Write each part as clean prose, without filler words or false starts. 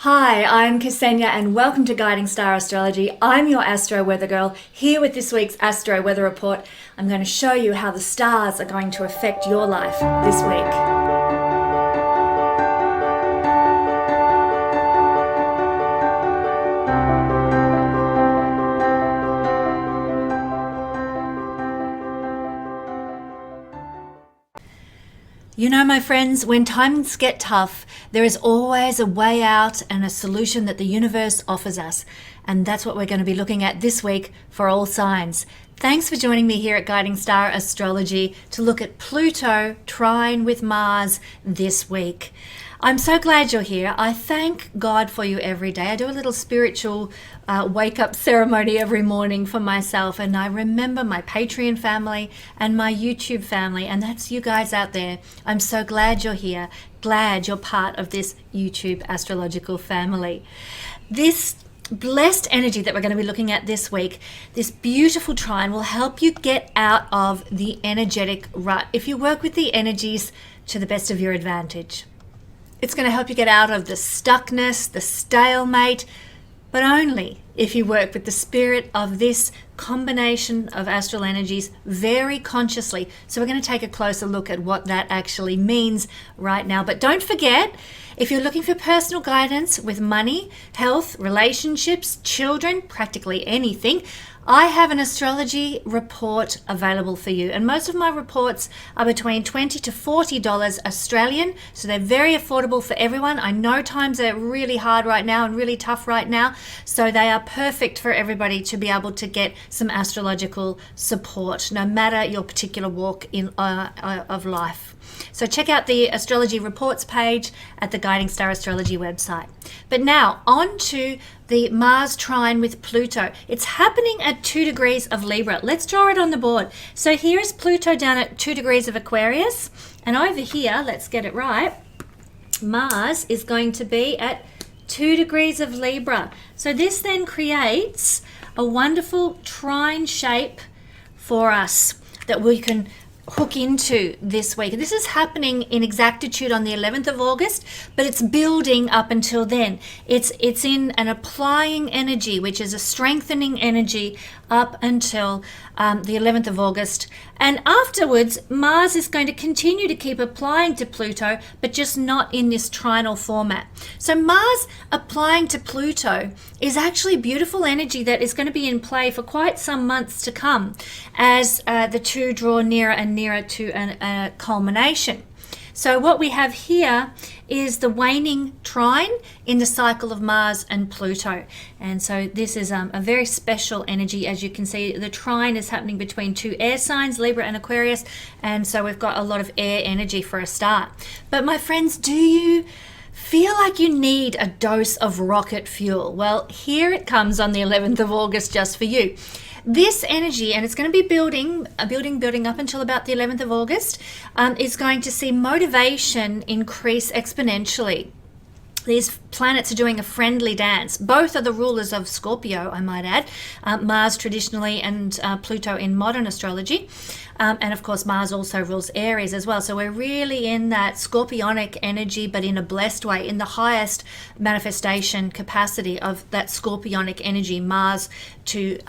Hi, I'm Kesenya and welcome to Guiding Star Astrology. I'm your Astro Weather Girl, here with this week's Astro Weather Report. I'm going to show you how the stars are going to affect your life this week. You know, my friends, when times get tough, there is always a way out and a solution that the universe offers us. And that's what we're going to be looking at this week for all signs. Thanks for joining me here at Guiding Star Astrology to look at Pluto trine with Mars this week. I'm so glad you're here. I thank God for you every day. I do a little spiritual wake-up ceremony every morning for myself, and I remember my Patreon family and my YouTube family, and that's you guys out there. I'm so glad you're here, glad you're part of this YouTube astrological family. This blessed energy that we're going to be looking at this week, this beautiful trine, will help you get out of the energetic rut if you work with the energies to the best of your advantage. It's going to help you get out of the stuckness, the stalemate, but only if you work with the spirit of this combination of astral energies very consciously. So we're going to take a closer look at what that actually means right now. But don't forget, if you're looking for personal guidance with money, health, relationships, children, practically anything, I have an astrology report available for you, and most of my reports are between $20 to $40 Australian, so they're very affordable for everyone. I know times are really hard right now and really tough right now, so they are perfect for everybody to be able to get some astrological support, no matter your particular walk of life. So check out the astrology reports page at the Guiding Star Astrology website. But now on to the Mars trine with Pluto. It's happening at 2 degrees of Libra. Let's draw it on the board. So here is Pluto down at 2 degrees of Aquarius, and over here, let's get it right, Mars is going to be at 2 degrees of Libra. So this then creates a wonderful trine shape for us that we can hook into this week. This is happening in exactitude on the 11th of August, but it's building up until then. It's in an applying energy, which is a strengthening energy up until the 11th of August. And afterwards, Mars is going to continue to keep applying to Pluto, but just not in this trinal format. So Mars applying to Pluto is actually beautiful energy that is going to be in play for quite some months to come as the two draw nearer and nearer to a culmination. So what we have here is the waning trine in the cycle of Mars and Pluto. And so this is a very special energy. As you can see, the trine is happening between two air signs, Libra and Aquarius. And so we've got a lot of air energy for a start. But my friends, do you feel like you need a dose of rocket fuel? Well, here it comes on the 11th of August just for you. This energy, and it's going to be building up until about the 11th of August, is going to see motivation increase exponentially. These planets are doing a friendly dance. Both are the rulers of Scorpio, I might add. Mars traditionally and Pluto in modern astrology. And of course, Mars also rules Aries as well. So we're really in that scorpionic energy, but in a blessed way, in the highest manifestation capacity of that scorpionic energy, Mars to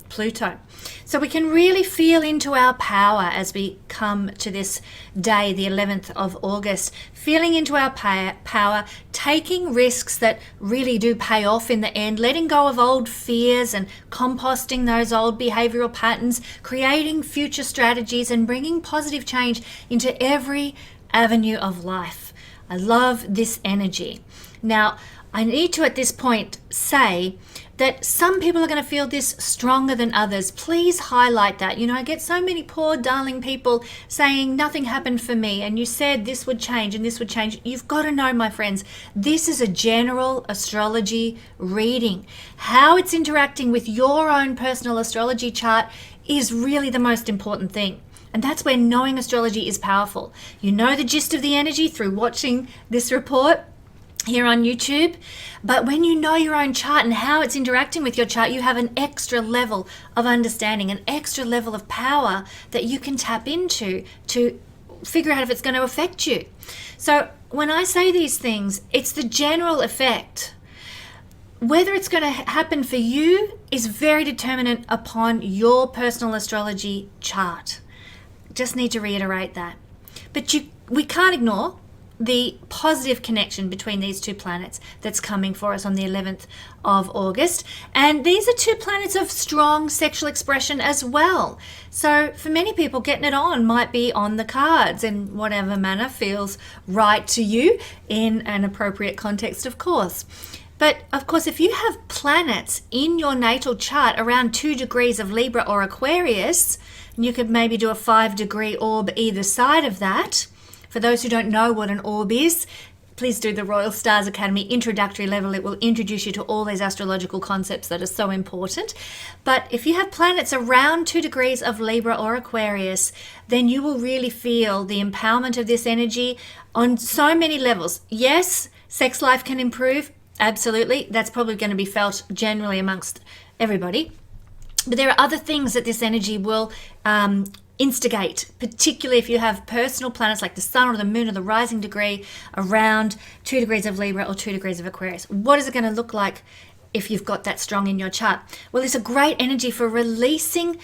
Pluto. So we can really feel into our power as we come to this day, the 11th of August, feeling into our power, taking risks that really do pay off in the end, letting go of old fears and composting those old behavioral patterns, creating future strategies and bringing positive change into every avenue of life. I love this energy. Now, I need to at this point say that some people are going to feel this stronger than others. Please highlight that. You know, I get so many poor darling people saying nothing happened for me and you said this would change and this would change. You've got to know, my friends, this is a general astrology reading. How it's interacting with your own personal astrology chart is really the most important thing. And that's where knowing astrology is powerful. You know the gist of the energy through watching this report here on YouTube, but when you know your own chart and how it's interacting with your chart, you have an extra level of understanding, an extra level of power that you can tap into to figure out if it's going to affect you. So when I say these things, it's the general effect whether it's going to happen for you is very determinant upon your personal astrology chart. Just need to reiterate that. But we can't ignore the positive connection between these two planets that's coming for us on the 11th of August. And these are two planets of strong sexual expression as well. So for many people, getting it on might be on the cards in whatever manner feels right to you, in an appropriate context, of course. But of course, if you have planets in your natal chart around 2 degrees of Libra or Aquarius, and you could maybe do a 5-degree orb either side of that. For those who don't know what an orb is, please do the Royal Stars Academy introductory level. It will introduce you to all these astrological concepts that are so important. But if you have planets around 2 degrees of Libra or Aquarius, then you will really feel the empowerment of this energy on so many levels. Yes, sex life can improve. Absolutely. That's probably going to be felt generally amongst everybody. But there are other things that this energy will instigate, particularly if you have personal planets like the sun or the moon or the rising degree around 2 degrees of Libra or 2 degrees of Aquarius. What is it going to look like if you've got that strong in your chart? Well, it's a great energy for releasing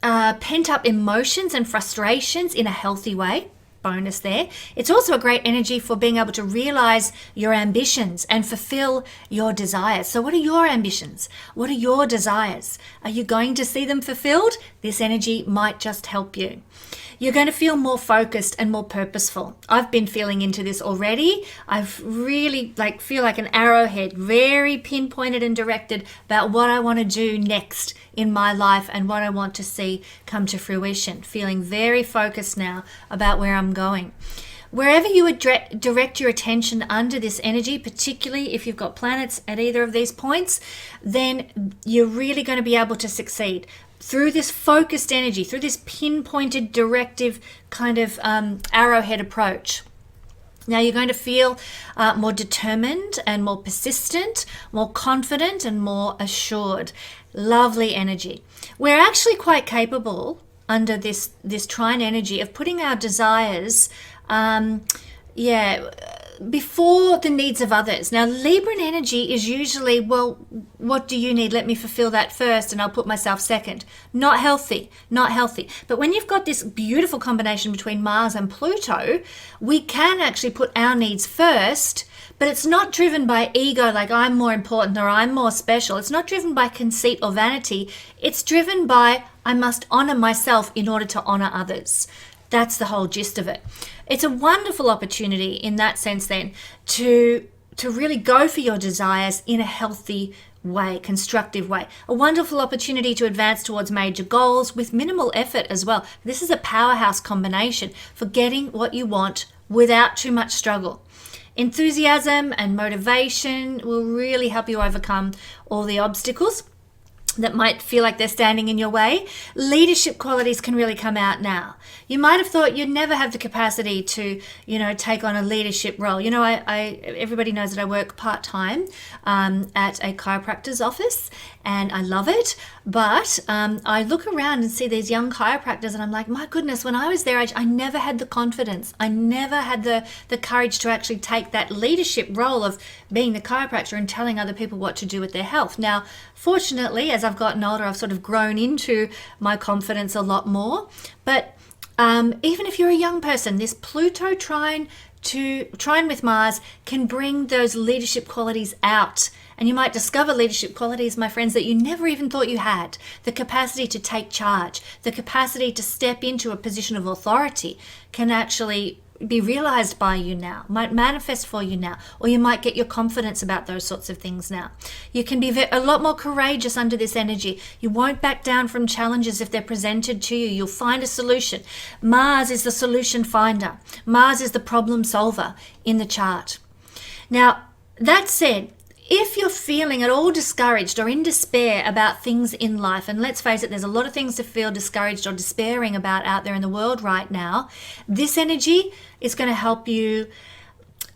pent-up emotions and frustrations in a healthy way. Bonus there. It's also a great energy for being able to realize your ambitions and fulfill your desires. So what are your ambitions? What are your desires? Are you going to see them fulfilled? This energy might just help you. You're going to feel more focused and more purposeful. I've been feeling into this already. I've really feel like an arrowhead, very pinpointed and directed about what I want to do next in my life and what I want to see come to fruition. Feeling very focused now about where I'm going. Wherever you would direct your attention under this energy, particularly if you've got planets at either of these points, then you're really going to be able to succeed. Through this focused energy, through this pinpointed directive kind of arrowhead approach. Now you're going to feel more determined and more persistent, more confident and more assured. Lovely energy. We're actually quite capable under this trine energy of putting our desires before the needs of others. Now, Libran energy is usually, well, what do you need? Let me fulfill that first and I'll put myself second. Not healthy, not healthy. But when you've got this beautiful combination between Mars and Pluto, we can actually put our needs first, but it's not driven by ego, like I'm more important or I'm more special. It's not driven by conceit or vanity. It's driven by I must honor myself in order to honor others. That's the whole gist of it. It's a wonderful opportunity in that sense then to really go for your desires in a healthy way, constructive way. A wonderful opportunity to advance towards major goals with minimal effort as well. This is a powerhouse combination for getting what you want without too much struggle. Enthusiasm and motivation will really help you overcome all the obstacles that might feel like they're standing in your way. Leadership qualities can really come out now. You might have thought you'd never have the capacity to, take on a leadership role. Everybody knows that I work part-time at a chiropractor's office and I love it. But I look around and see these young chiropractors and I'm like, my goodness, when I was their age, I never had the confidence. I never had the courage to actually take that leadership role of being the chiropractor and telling other people what to do with their health. Now, fortunately, as I've gotten older, I've sort of grown into my confidence a lot more. But even if you're a young person, this Pluto trine with Mars can bring those leadership qualities out. And you might discover leadership qualities, my friends, that you never even thought you had. The capacity to take charge, the capacity to step into a position of authority can actually be realized by you now, might manifest for you now, or you might get your confidence about those sorts of things now. You can be a lot more courageous under this energy. You won't back down from challenges if they're presented to you. You'll find a solution. Mars is the solution finder. Mars is the problem solver in the chart. Now, that said, if you're feeling at all discouraged or in despair about things in life, and let's face it, there's a lot of things to feel discouraged or despairing about out there in the world right now, this energy is going to help you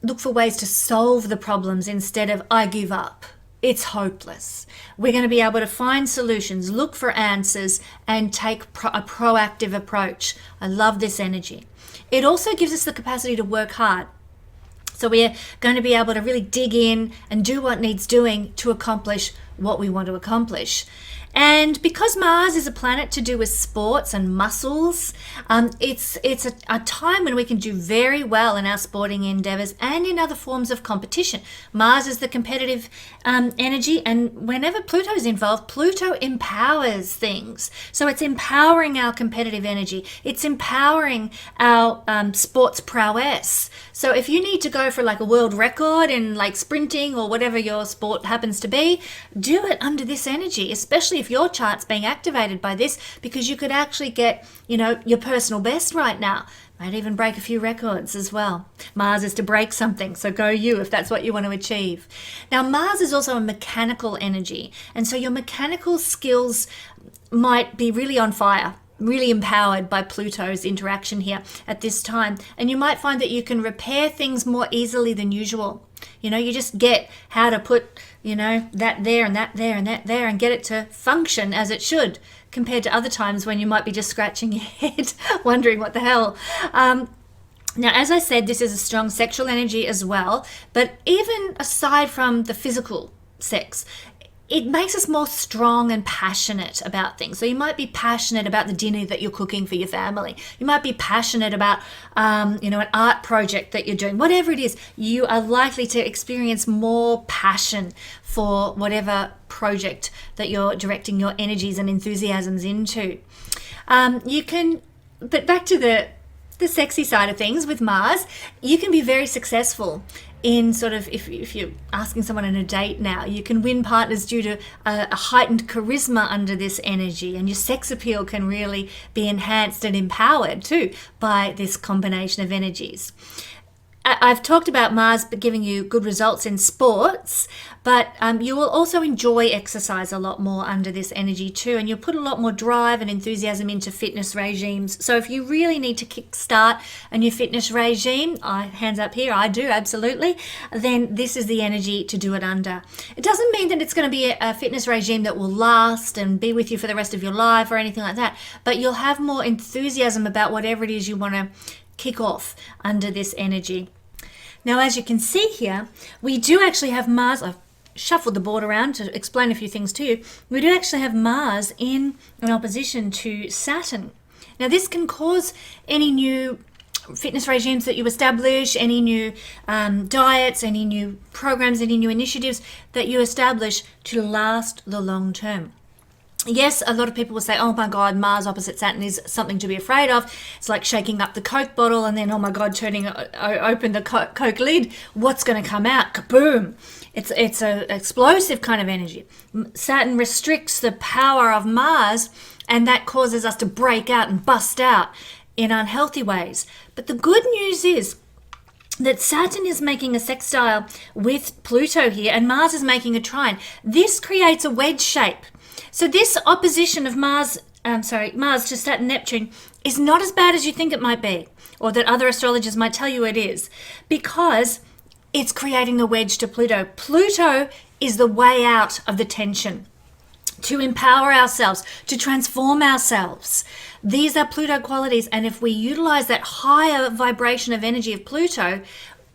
look for ways to solve the problems instead of I give up. It's hopeless. We're going to be able to find solutions, look for answers, and take a proactive approach. I love this energy. It also gives us the capacity to work hard. So we're going to be able to really dig in and do what needs doing to accomplish what we want to accomplish. And because Mars is a planet to do with sports and muscles, it's a time when we can do very well in our sporting endeavors and in other forms of competition. Mars is the competitive energy, and whenever Pluto is involved, Pluto empowers things. So it's empowering our competitive energy. It's empowering our sports prowess. So if you need to go for like a world record in like sprinting or whatever your sport happens to be, do it under this energy, especially if your chart's being activated by this, because you could actually get, your personal best right now. Might even break a few records as well. Mars is to break something, so go you if that's what you want to achieve. Now, Mars is also a mechanical energy, and so your mechanical skills might be really on fire, really empowered by Pluto's interaction here at this time. And you might find that you can repair things more easily than usual. You just get how to put, that there and that there and that there and get it to function as it should, compared to other times when you might be just scratching your head, wondering what the hell. Now, as I said, this is a strong sexual energy as well, but even aside from the physical sex, it makes us more strong and passionate about things. So you might be passionate about the dinner that you're cooking for your family. You might be passionate about, an art project that you're doing. Whatever it is, you are likely to experience more passion for whatever project that you're directing your energies and enthusiasms into. But back to the sexy side of things with Mars, you can be very successful in sort of, if you're asking someone on a date now, you can win partners due to a heightened charisma under this energy, and your sex appeal can really be enhanced and empowered too by this combination of energies. I've talked about Mars giving you good results in sports, but you will also enjoy exercise a lot more under this energy too, and you'll put a lot more drive and enthusiasm into fitness regimes. So if you really need to kickstart a new fitness regime, hands up here, I do, absolutely, then this is the energy to do it under. It doesn't mean that it's going to be a fitness regime that will last and be with you for the rest of your life or anything like that, but you'll have more enthusiasm about whatever it is you want to kick off under this energy. Now, as you can see here, we do actually have Mars. I've shuffled the board around to explain a few things to you. We do actually have Mars in an opposition to Saturn. Now, this can cause any new fitness regimes that you establish, any new diets, any new programs, any new initiatives that you establish to last the long term. Yes, a lot of people will say, oh my God, Mars opposite Saturn is something to be afraid of. It's like shaking up the Coke bottle and then, oh my God, turning open the Coke lid. What's going to come out? Kaboom! It's an explosive kind of energy. Saturn restricts the power of Mars, and that causes us to break out and bust out in unhealthy ways. But the good news is that Saturn is making a sextile with Pluto here, and Mars is making a trine. This creates a wedge shape. So this opposition of Mars to Saturn Neptune is not as bad as you think it might be, or that other astrologers might tell you it is, because it's creating the wedge to Pluto. Pluto is the way out of the tension, to empower ourselves, to transform ourselves. These are Pluto qualities, and if we utilize that higher vibration of energy of Pluto,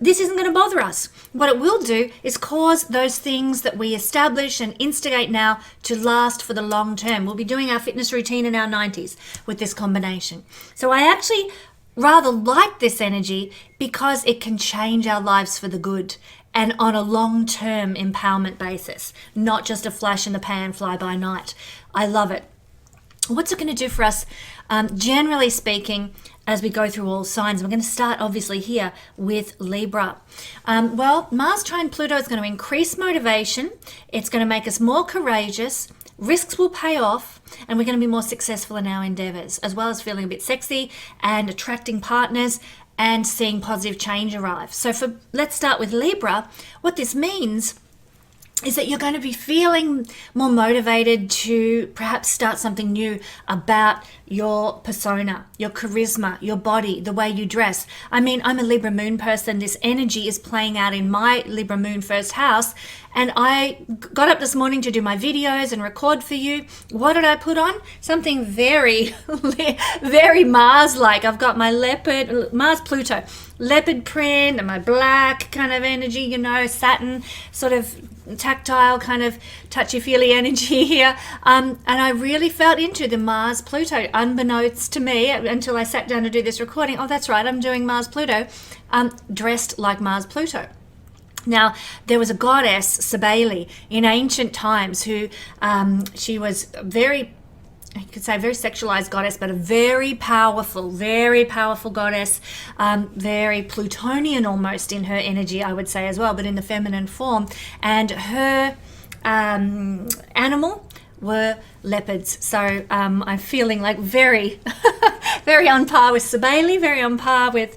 this isn't going to bother us. What it will do is cause those things that we establish and instigate now to last for the long term. We'll be doing our fitness routine in our 90s with this combination. So I actually rather like this energy because it can change our lives for the good and on a long-term empowerment basis, not just a flash in the pan, fly by night. I love it. What's it going to do for us? Generally speaking, as we go through all signs, we're going to start obviously here with Libra. Mars Trine Pluto is going to increase motivation. It's going to make us more courageous. Risks will pay off, and we're going to be more successful in our endeavors, as well as feeling a bit sexy and attracting partners and seeing positive change arrive. So let's start with Libra. What this means is that you're going to be feeling more motivated to perhaps start something new about your persona, your charisma, your body, the way you dress. I mean, I'm a Libra moon person. This energy is playing out in my Libra moon first house. And I got up this morning to do my videos and record for you. What did I put on? Something very, very Mars-like. I've got my leopard, Mars Pluto, leopard print and my black kind of energy, you know, satin, sort of tactile kind of touchy-feely energy here. And I really felt into the Mars Pluto, unbeknownst to me until I sat down to do this recording. Oh, that's right, I'm doing Mars Pluto, dressed like Mars Pluto. Now, there was a goddess, Cybele, in ancient times who, she was very, you could say very sexualized goddess, but a very powerful goddess, very Plutonian almost in her energy, I would say as well, but in the feminine form. And her animal were leopards. So I'm feeling like very, very on par with Cybele, very on par with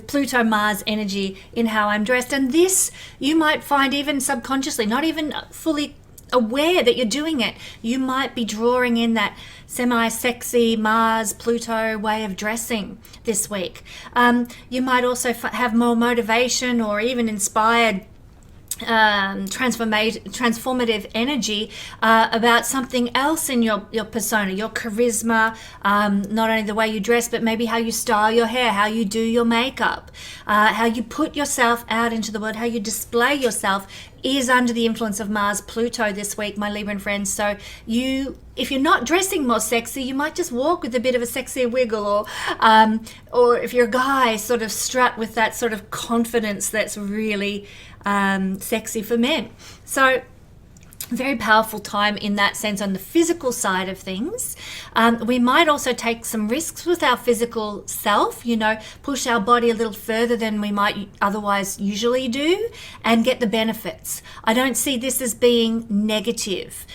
Pluto Mars energy in how I'm dressed. And this you might find even subconsciously, not even fully aware that you're doing it. You might be drawing in that semi-sexy Mars Pluto way of dressing this week. You might also have more motivation or even inspired transformative energy about something else in your persona, your charisma, not only the way you dress, but maybe how you style your hair, how you do your makeup, how you put yourself out into the world, how you display yourself is under the influence of Mars Pluto this week, my Libran friends. So if you're not dressing more sexy, you might just walk with a bit of a sexier wiggle, or if you're a guy, sort of strut with that sort of confidence that's really sexy for men. So very powerful time in that sense on the physical side of things. We might also take some risks with our physical self, you know, push our body a little further than we might otherwise usually do and get the benefits. I don't see this as being negative.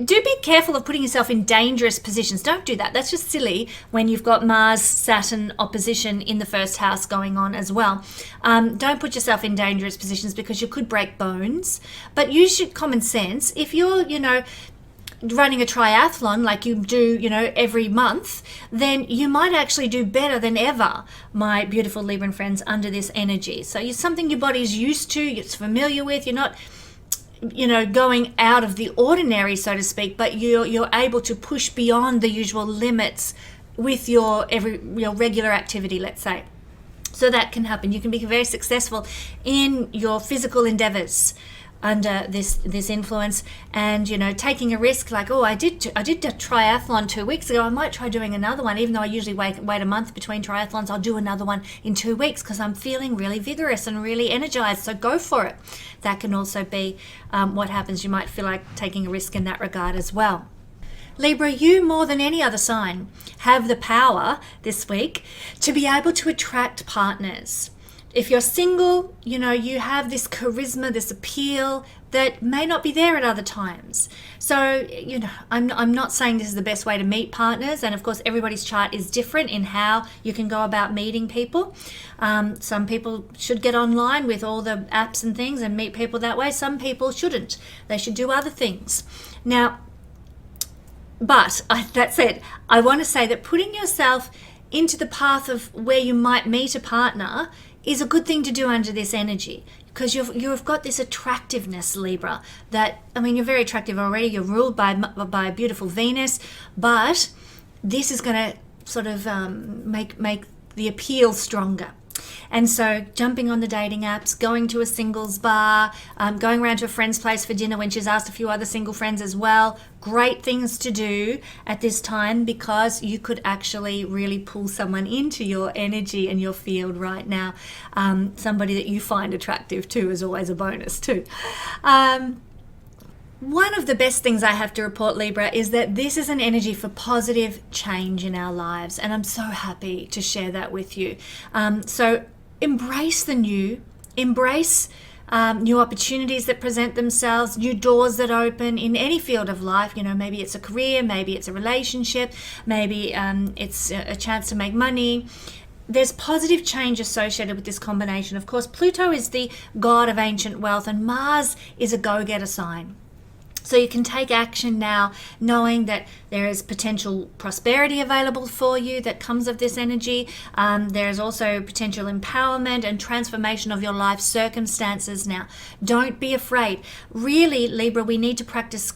Do be careful of putting yourself in dangerous positions. Don't do that. That's just silly when you've got Mars-Saturn opposition in the first house going on as well. Don't put yourself in dangerous positions because you could break bones. But use your common sense. If you're, you know, running a triathlon like you do, you know, every month, then you might actually do better than ever, my beautiful Libran friends, under this energy. So it's something your body's used to, it's familiar with. You're not, you know, going out of the ordinary, so to speak, but you're able to push beyond the usual limits with your regular activity, let's say. So that can happen. You can be very successful in your physical endeavors under this influence, and you know, taking a risk like, oh, I did a triathlon 2 weeks ago, I might try doing another one. Even though I usually wait a month between triathlons, I'll do another one in 2 weeks because I'm feeling really vigorous and really energized. So go for it. That can also be what happens. You might feel like taking a risk in that regard as well. Libra, you more than any other sign have the power this week to be able to attract partners. If you're single, you know, you have this charisma, this appeal that may not be there at other times. So, you know, I'm not saying this is the best way to meet partners. And of course, everybody's chart is different in how you can go about meeting people. Some people should get online with all the apps and things and meet people that way. Some people shouldn't. They should do other things. Now, but that said, I want to say that putting yourself into the path of where you might meet a partner is a good thing to do under this energy, because you've got this attractiveness, Libra, that, I mean, you're very attractive already. You're ruled by a beautiful Venus, but this is going to sort of make the appeal stronger. And so jumping on the dating apps, going to a singles bar, going around to a friend's place for dinner when she's asked a few other single friends as well. Great things to do at this time, because you could actually really pull someone into your energy and your field right now. Somebody that you find attractive too is always a bonus too. One of the best things I have to report, Libra, is that this is an energy for positive change in our lives. And I'm so happy to share that with you. So embrace the new, embrace new opportunities that present themselves, new doors that open in any field of life. You know, maybe it's a career, maybe it's a relationship, maybe it's a chance to make money. There's positive change associated with this combination. Of course, Pluto is the god of ancient wealth, and Mars is a go-getter sign. So you can take action now, knowing that there is potential prosperity available for you that comes of this energy. There is also potential empowerment and transformation of your life circumstances now. Don't be afraid. Really, Libra, we need to practice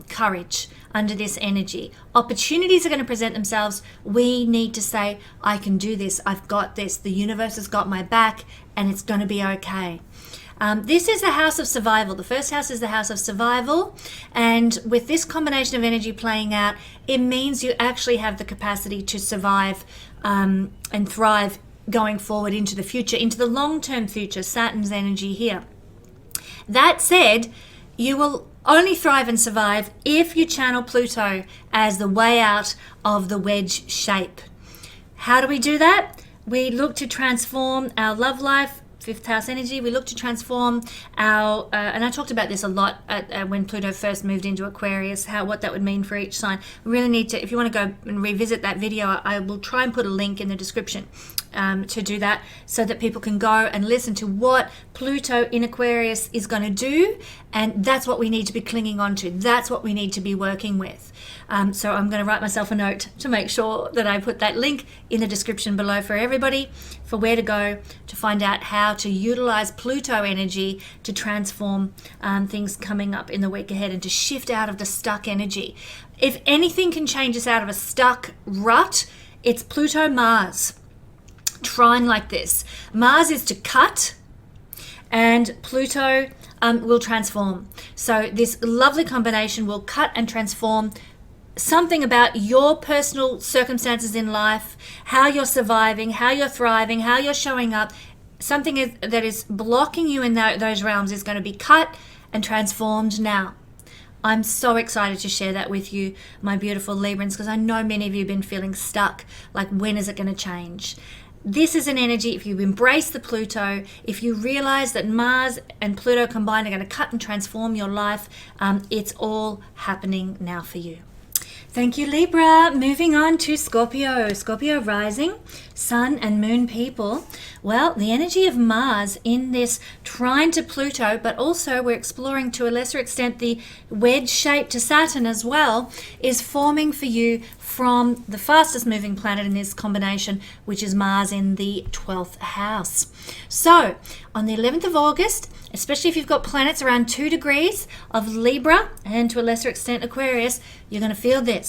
courage under this energy. Opportunities are going to present themselves. We need to say, I can do this. I've got this. The universe has got my back, and it's going to be okay. This is the house of survival. The first house is the house of survival. And with this combination of energy playing out, it means you actually have the capacity to survive and thrive going forward into the future, into the long-term future, Saturn's energy here. That said, you will only thrive and survive if you channel Pluto as the way out of the wedge shape. How do we do that? We look to transform our love life, fifth house energy. We look to transform our, and I talked about this a lot when Pluto first moved into Aquarius, what that would mean for each sign. We really need to, if you want to go and revisit that video, I will try and put a link in the description to do that, so that people can go and listen to what Pluto in Aquarius is going to do. And that's what we need to be clinging on to. That's what we need to be working with. So I'm going to write myself a note to make sure that I put that link in the description below for everybody, for where to go to find out how to utilize Pluto energy to transform things coming up in the week ahead, and to shift out of the stuck energy. If anything can change us out of a stuck rut, it's Pluto Mars trine like this. Mars is to cut, and Pluto will transform. So this lovely combination will cut and transform something about your personal circumstances in life, how you're surviving, how you're thriving, how you're showing up. Something that is blocking you in those realms is going to be cut and transformed now. I'm so excited to share that with you, my beautiful Librans, because I know many of you have been feeling stuck, like when is it going to change? This is an energy, if you embrace the Pluto, if you realize that Mars and Pluto combined are going to cut and transform your life, it's all happening now for you. Thank you, Libra. Moving on to Scorpio. Scorpio rising, Sun and Moon people. Well, the energy of Mars in this trine to Pluto, but also we're exploring to a lesser extent the wedge shape to Saturn as well, is forming for you from the fastest moving planet in this combination, which is Mars in the 12th house. So on the 11th of August, especially if you've got planets around 2 degrees of Libra and to a lesser extent Aquarius, you're going to feel this.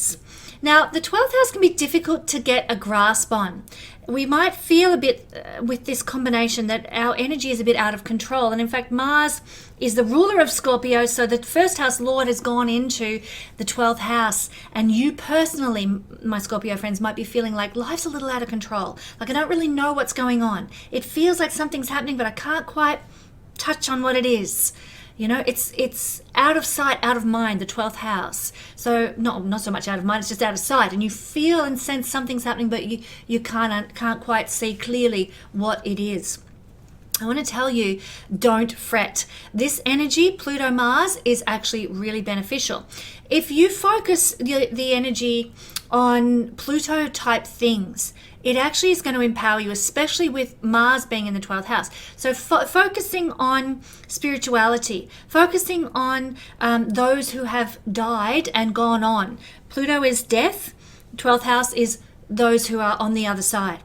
Now, the 12th house can be difficult to get a grasp on. We might feel a bit with this combination that our energy is a bit out of control. And in fact, Mars is the ruler of Scorpio, so the first house lord has gone into the 12th house. And you personally, my Scorpio friends, might be feeling like life's a little out of control. Like I don't really know what's going on. It feels like something's happening, but I can't quite touch on what it is. You know, it's out of sight, out of mind, the 12th house. So not so much out of mind, it's just out of sight. And you feel and sense something's happening, but you can't quite see clearly what it is. I want to tell you, don't fret. This energy, Pluto-Mars, is actually really beneficial. If you focus the energy on Pluto-type things, it actually is going to empower you, especially with Mars being in the 12th house. So focusing on spirituality, focusing on those who have died and gone on. Pluto is death. 12th house is those who are on the other side.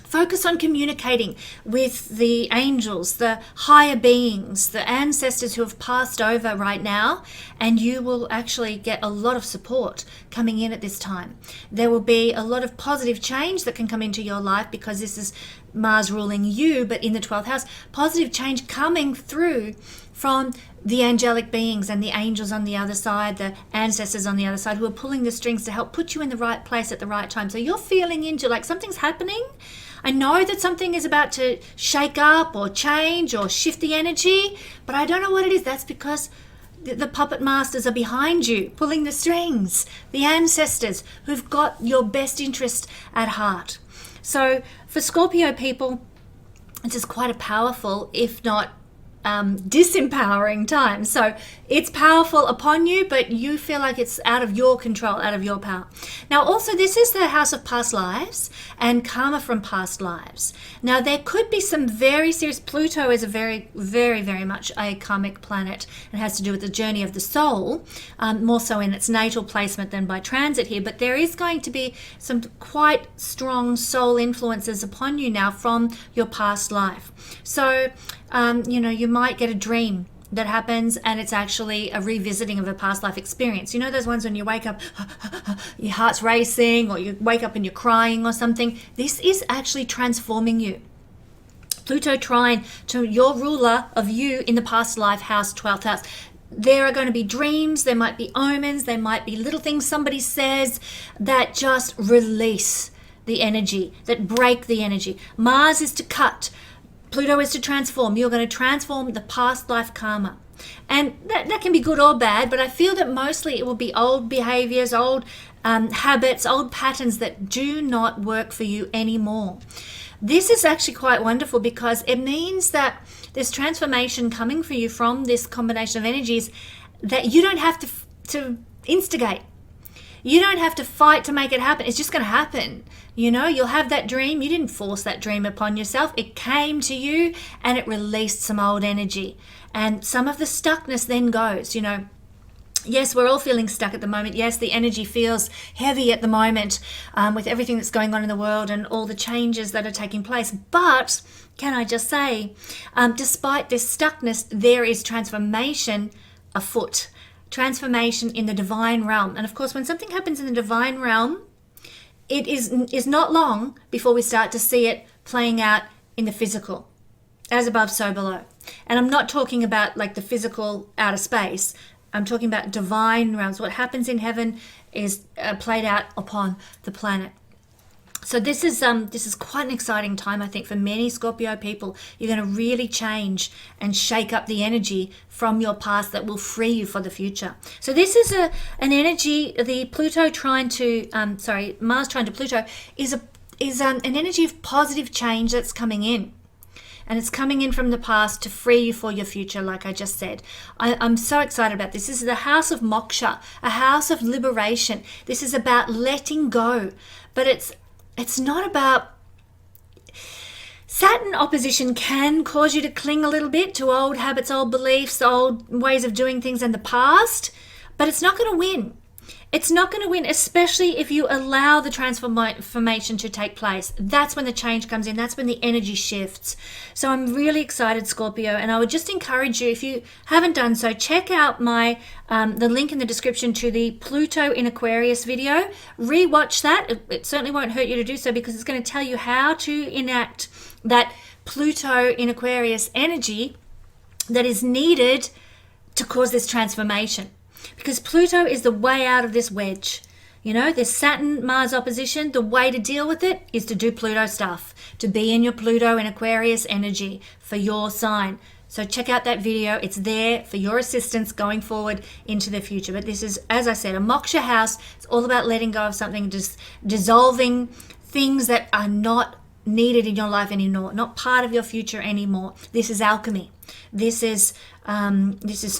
Focus on communicating with the angels, the higher beings, the ancestors who have passed over right now, and you will actually get a lot of support coming in at this time. There will be a lot of positive change that can come into your life because this is Mars ruling you, but in the 12th house, positive change coming through from the angelic beings and the angels on the other side, the ancestors on the other side, who are pulling the strings to help put you in the right place at the right time. So you're feeling into like something's happening. I know that something is about to shake up or change or shift the energy, but I don't know what it is. That's because the puppet masters are behind you, pulling the strings, the ancestors who've got your best interest at heart. So for Scorpio people, this is quite a powerful, if not disempowering time. So it's powerful upon you, but you feel like it's out of your control, out of your power. Now, also, this is the house of past lives and karma from past lives. Now, there could be some very serious. Pluto is a very, very, very much a karmic planet and has to do with the journey of the soul, more so in its natal placement than by transit here. But there is going to be some quite strong soul influences upon you now from your past life. So, you might get a dream that happens and it's actually a revisiting of a past life experience. You know those ones when you wake up, your heart's racing, or you wake up and you're crying or something? This is actually transforming you. Pluto trine to your ruler of you in the past life house, 12th house. There are going to be dreams, there might be omens, there might be little things somebody says that just release the energy, that break the energy. Mars is to cut. Pluto is to transform. You're going to transform the past life karma. And that can be good or bad, but I feel that mostly it will be old behaviors, old habits, old patterns that do not work for you anymore. This is actually quite wonderful because it means that there's transformation coming for you from this combination of energies that you don't have to instigate. You don't have to fight to make it happen. It's just going to happen. You'll have that dream. You didn't force that dream upon yourself. It came to you and it released some old energy. And some of the stuckness then goes, Yes, we're all feeling stuck at the moment. Yes, the energy feels heavy at the moment with everything that's going on in the world and all the changes that are taking place. But can I just say, despite this stuckness, there is transformation afoot. Transformation in the divine realm. And of course, when something happens in the divine realm, it is not long before we start to see it playing out in the physical. As above, so below. And I'm not talking about like the physical outer space. I'm talking about divine realms. What happens in heaven is played out upon the planet. So this is quite an exciting time, I think, for many Scorpio people. You're going to really change and shake up the energy from your past that will free you for the future. So this is an energy, the Mars trine to Pluto is an energy of positive change that's coming in. And it's coming in from the past to free you for your future, like I just said. I'm so excited about this. This is the house of moksha, a house of liberation. This is about letting go. But it's not about... Saturn opposition can cause you to cling a little bit to old habits, old beliefs, old ways of doing things in the past, but it's not going to win. It's not going to win, especially if you allow the transformation to take place. That's when the change comes in. That's when the energy shifts. So I'm really excited, Scorpio, and I would just encourage you, if you haven't done so, check out my the link in the description to the Pluto in Aquarius video. Rewatch that. It certainly won't hurt you to do so because it's going to tell you how to enact that Pluto in Aquarius energy that is needed to cause this transformation. Because Pluto is the way out of this wedge. This Saturn-Mars opposition, the way to deal with it is to do Pluto stuff, to be in your Pluto in Aquarius energy for your sign. So check out that video. It's there for your assistance going forward into the future. But this is, as I said, a moksha house. It's all about letting go of something, just dissolving things that are not needed in your life anymore, not part of your future anymore. This is alchemy. This is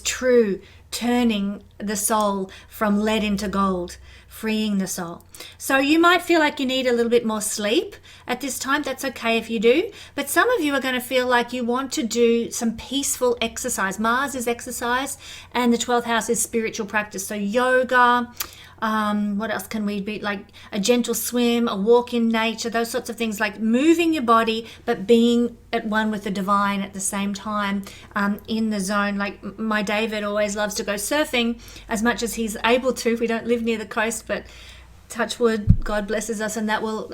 true turning the soul from lead into gold, freeing the soul. So you might feel like you need a little bit more sleep at this time. That's okay if you do. But some of you are going to feel like you want to do some peaceful exercise. Mars is exercise and the 12th house is spiritual practice. So yoga, what else can we be, like a gentle swim, a walk in nature, those sorts of things, like moving your body but being at one with the divine at the same time, in the zone. Like my David always loves to go surfing as much as he's able to. We don't live near the coast, but touch wood, God blesses us, and that will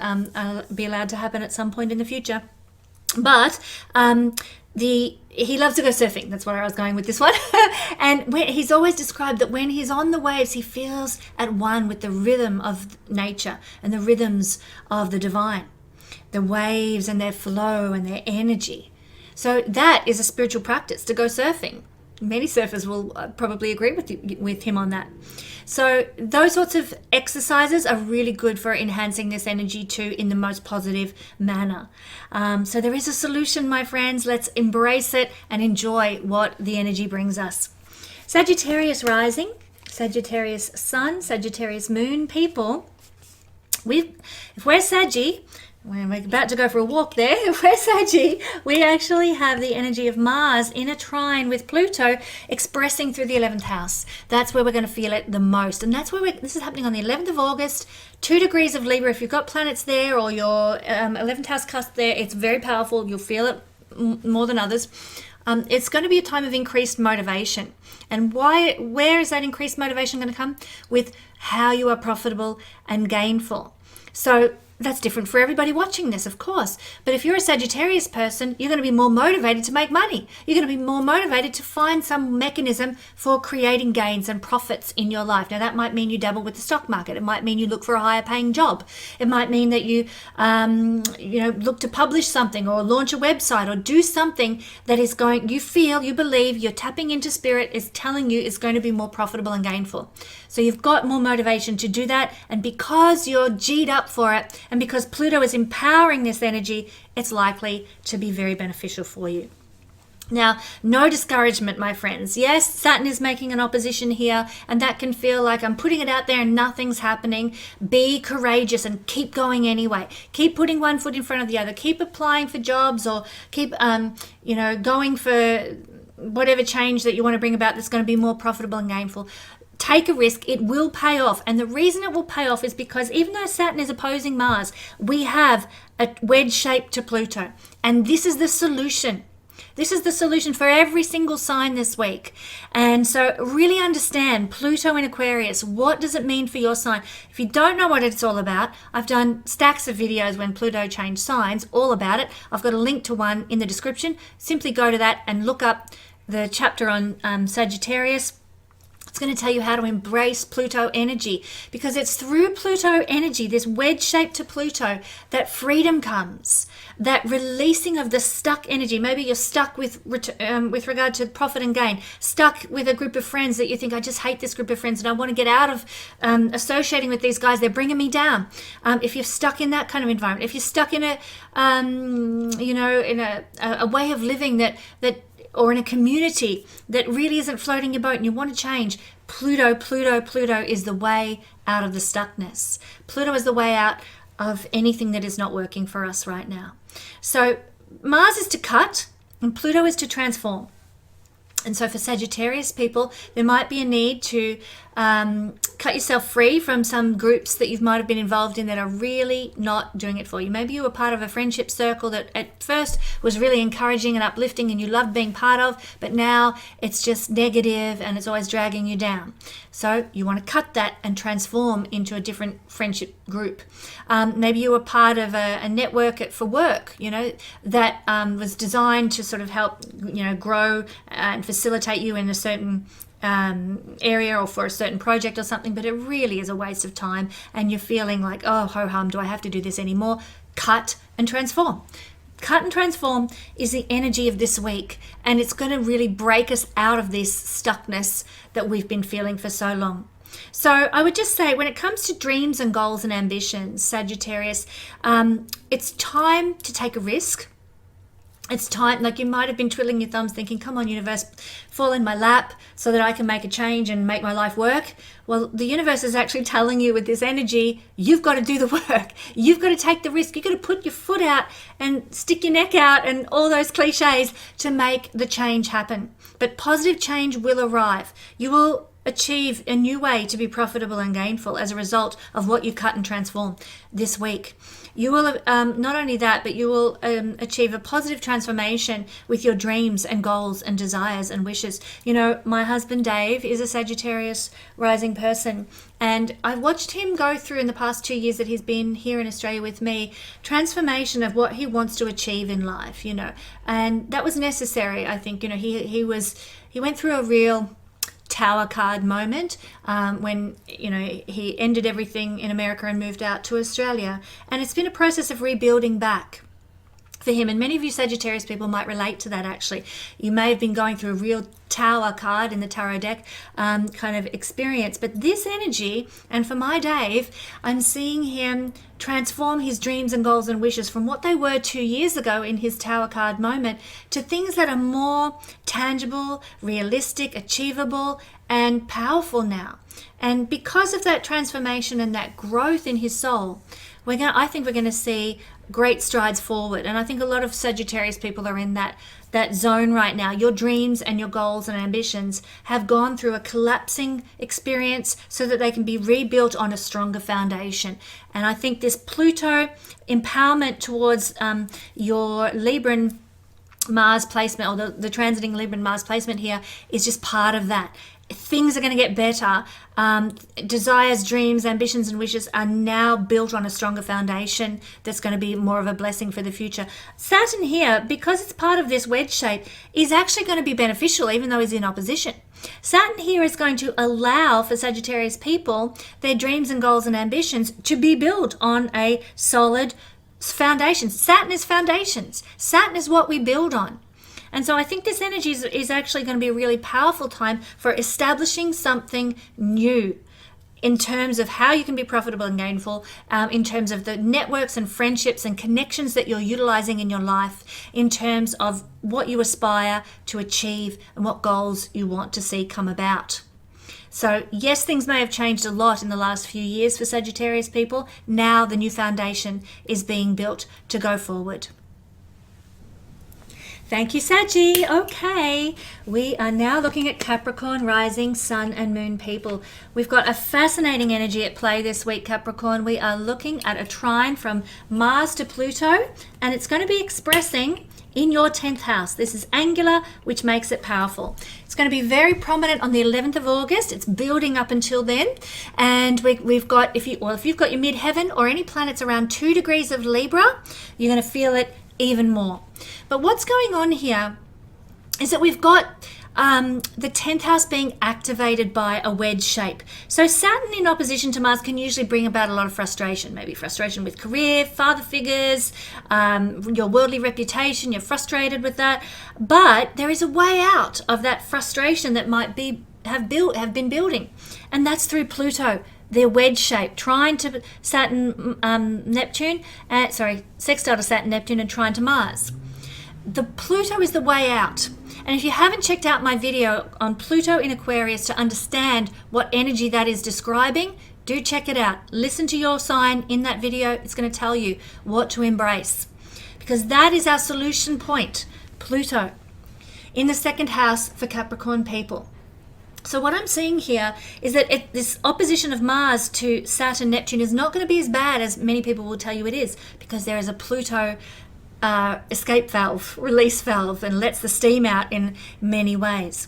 be allowed to happen at some point in the future. But he loves to go surfing. That's where I was going with this one. And he's always described that when he's on the waves, he feels at one with the rhythm of nature and the rhythms of the divine, the waves and their flow and their energy. So that is a spiritual practice, to go surfing. many surfers will probably agree with him on that. So those sorts of exercises are really good for enhancing this energy too in the most positive manner. So there is a solution, my friends. Let's embrace it and enjoy what the energy brings us. Sagittarius rising, Sagittarius sun, Sagittarius moon people. If we're Saggy, when we're about to go for a walk there, if we're Saggy, we actually have the energy of Mars in a trine with Pluto expressing through the 11th house. That's where we're going to feel it the most. And that's where this is happening on the 11th of August, 2 degrees of Libra. If you've got planets there or your 11th house cusp there, it's very powerful. You'll feel it more than others. It's going to be a time of increased motivation. And where is that increased motivation going to come? With how you are profitable and gainful. So that's different for everybody watching this, of course. But if you're a Sagittarius person, you're going to be more motivated to make money. You're going to be more motivated to find some mechanism for creating gains and profits in your life. Now, that might mean you dabble with the stock market. It might mean you look for a higher paying job. It might mean that you, look to publish something or launch a website or do something that is going, you believe, you're tapping into spirit is telling you is going to be more profitable and gainful. So you've got more motivation to do that. And because you're G'd up for it, and because Pluto is empowering this energy, it's likely to be very beneficial for you. Now, no discouragement, my friends. Yes, Saturn is making an opposition here, and that can feel like I'm putting it out there and nothing's happening. Be courageous and keep going anyway. Keep putting one foot in front of the other. Keep applying for jobs or keep, going for whatever change that you want to bring about that's going to be more profitable and gainful. Take a risk. It will pay off. And the reason it will pay off is because even though Saturn is opposing Mars, we have a wedge shape to Pluto. And this is the solution. This is the solution for every single sign this week. And so really understand Pluto in Aquarius. What does it mean for your sign? If you don't know what it's all about, I've done stacks of videos when Pluto changed signs, all about it. I've got a link to one in the description. Simply go to that and look up the chapter on Sagittarius. It's going to tell you how to embrace Pluto energy, because it's through Pluto energy, this wedge shape to Pluto, that freedom comes, that releasing of the stuck energy. Maybe you're stuck with regard to profit and gain, stuck with a group of friends that you think, I just hate this group of friends and I want to get out of associating with these guys. They're bringing me down. If you're stuck in that kind of environment, if you're stuck in a way of living that or in a community that really isn't floating your boat and you want to change, Pluto is the way out of the stuckness. Pluto is the way out of anything that is not working for us right now. So Mars is to cut and Pluto is to transform. And so for Sagittarius people, there might be a need to cut yourself free from some groups that you might have been involved in that are really not doing it for you. Maybe you were part of a friendship circle that at first was really encouraging and uplifting and you loved being part of, but now it's just negative and it's always dragging you down. So you want to cut that and transform into a different friendship group. Maybe you were part of a network for work, that was designed to sort of help, grow and facilitate you in a certain area or for a certain project or something, but it really is a waste of time and you're feeling like, oh, ho-hum, do I have to do this anymore? Cut and transform. Cut and transform is the energy of this week, and it's going to really break us out of this stuckness that we've been feeling for so long. So I would just say when it comes to dreams and goals and ambitions, Sagittarius, it's time to take a risk. It's time, like you might have been twiddling your thumbs thinking, come on, universe, fall in my lap so that I can make a change and make my life work. Well, the universe is actually telling you with this energy, you've got to do the work. You've got to take the risk. You've got to put your foot out and stick your neck out and all those cliches to make the change happen. But positive change will arrive. You will achieve a new way to be profitable and gainful as a result of what you cut and transform this week. You will not only that, but you will achieve a positive transformation with your dreams and goals and desires and wishes. My husband Dave is a Sagittarius rising person, and I've watched him go through in the past 2 years that he's been here in Australia with me, transformation of what he wants to achieve in life, and that was necessary. I think, he went through a real Tower card moment when he ended everything in America and moved out to Australia, and it's been a process of rebuilding back. for him. And many of you Sagittarius people might relate to that actually. You may have been going through a real Tower card in the tarot deck kind of experience. But this energy, and for my Dave, I'm seeing him transform his dreams and goals and wishes from what they were 2 years ago in his Tower card moment to things that are more tangible, realistic, achievable, and powerful now. And because of that transformation and that growth in his soul, I think we're going to see great strides forward. And I think a lot of Sagittarius people are in that zone right now. Your dreams and your goals and ambitions have gone through a collapsing experience so that they can be rebuilt on a stronger foundation. And I think this Pluto empowerment towards your Libran Mars placement, or the transiting Libran Mars placement here, is just part of that. Things are going to get better. Desires, dreams, ambitions, and wishes are now built on a stronger foundation that's going to be more of a blessing for the future. Saturn here, because it's part of this wedge shape, is actually going to be beneficial even though he's in opposition. Saturn here is going to allow for Sagittarius people their dreams and goals and ambitions to be built on a solid foundation. Saturn is foundations. Saturn is what we build on. And so I think this energy is actually going to be a really powerful time for establishing something new in terms of how you can be profitable and gainful, in terms of the networks and friendships and connections that you're utilizing in your life, in terms of what you aspire to achieve and what goals you want to see come about. So yes, things may have changed a lot in the last few years for Sagittarius people. Now the new foundation is being built to go forward. Thank you, Saggy. Okay, we are now looking at Capricorn, rising, sun and moon people. We've got a fascinating energy at play this week, Capricorn. We are looking at a trine from Mars to Pluto, and it's going to be expressing in your 10th house. This is angular, which makes it powerful. It's going to be very prominent on the 11th of August. It's building up until then. And we've got, if you've got your midheaven or any planets around 2 degrees of Libra, you're going to feel it even more. But what's going on here is that we've got the 10th house being activated by a wedge shape. So Saturn in opposition to Mars can usually bring about a lot of frustration, maybe frustration with career, father figures, your worldly reputation. You're frustrated with that, but there is a way out of that frustration that might have been building, and that's through Pluto. Their wedge shape, trine to Saturn, Neptune, sextile to Saturn, Neptune, and trine to Mars. The Pluto is the way out. And if you haven't checked out my video on Pluto in Aquarius to understand what energy that is describing, do check it out. Listen to your sign in that video. It's going to tell you what to embrace, because that is our solution point, Pluto, in the 2nd house for Capricorn people. So what I'm seeing here is that this opposition of Mars to Saturn, Neptune is not going to be as bad as many people will tell you it is, because there is a Pluto escape valve, release valve, and lets the steam out in many ways.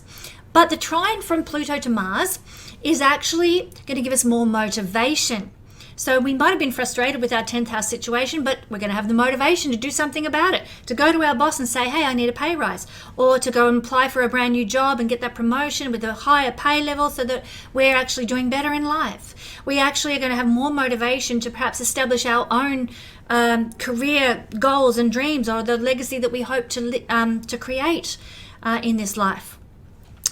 But the trine from Pluto to Mars is actually going to give us more motivation. So we might have been frustrated with our 10th house situation, but we're going to have the motivation to do something about it, to go to our boss and say, hey, I need a pay rise, or to go and apply for a brand new job and get that promotion with a higher pay level so that we're actually doing better in life. We actually are going to have more motivation to perhaps establish our own career goals and dreams, or the legacy that we hope to create in this life.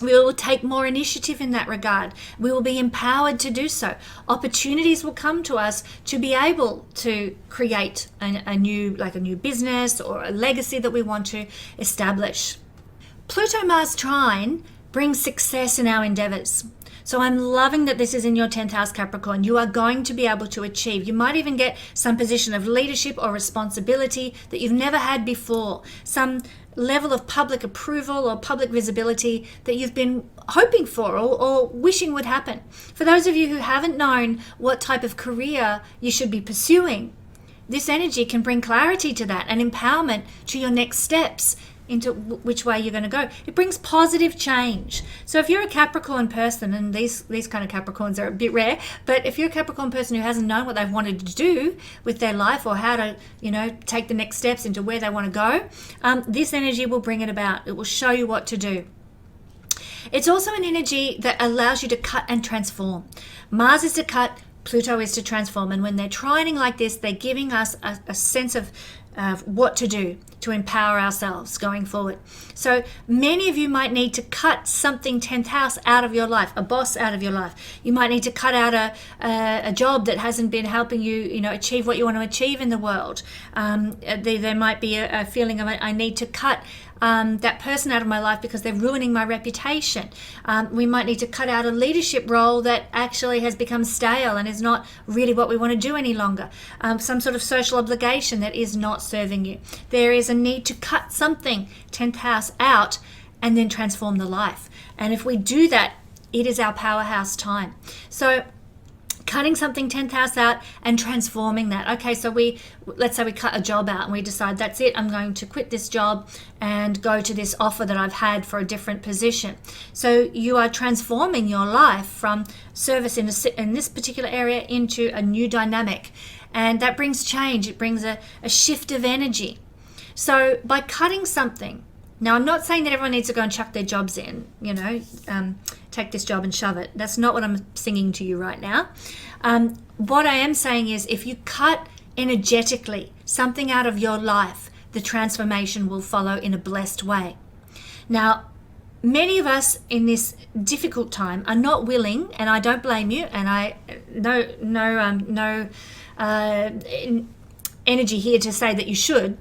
We will take more initiative in that regard. We will be empowered to do so. Opportunities will come to us to be able to create a new business or a legacy that we want to establish. Pluto Mars trine brings success in our endeavors. So I'm loving that this is in your 10th house, Capricorn. You are going to be able to achieve. You might even get some position of leadership or responsibility that you've never had before. Some level of public approval or public visibility that you've been hoping for or wishing would happen. For those of you who haven't known what type of career you should be pursuing, this energy can bring clarity to that and empowerment to your next steps into which way you're going to go. It brings positive change. So if you're a Capricorn person, and these kind of Capricorns are a bit rare, but if you're a Capricorn person who hasn't known what they've wanted to do with their life or how to, take the next steps into where they want to go, this energy will bring it about. It will show you what to do. It's also an energy that allows you to cut and transform. Mars is to cut, Pluto is to transform. And when they're trining like this, they're giving us a sense of what to do to empower ourselves going forward. So many of you might need to cut something 10th house out of your life, a boss out of your life. You might need to cut out a job that hasn't been helping you, achieve what you want to achieve in the world. There might be a feeling of I need to cut that person out of my life because they're ruining my reputation. We might need to cut out a leadership role that actually has become stale and is not really what we want to do any longer. Some sort of social obligation that is not serving you. There is a need to cut something 10th house out and then transform the life. And if we do that, it is our powerhouse time. So cutting something 10th house out and transforming that. Okay, so let's say we cut a job out and we decide that's it, I'm going to quit this job and go to this offer that I've had for a different position. So you are transforming your life from service in this particular area into a new dynamic. And that brings change. It brings a shift of energy. So by cutting something, now I'm not saying that everyone needs to go and chuck their jobs in, take this job and shove it. That's not what I'm singing to you right now. What I am saying is if you cut energetically something out of your life, the transformation will follow in a blessed way. Now, many of us in this difficult time are not willing, and I don't blame you, and I no energy here to say that you should,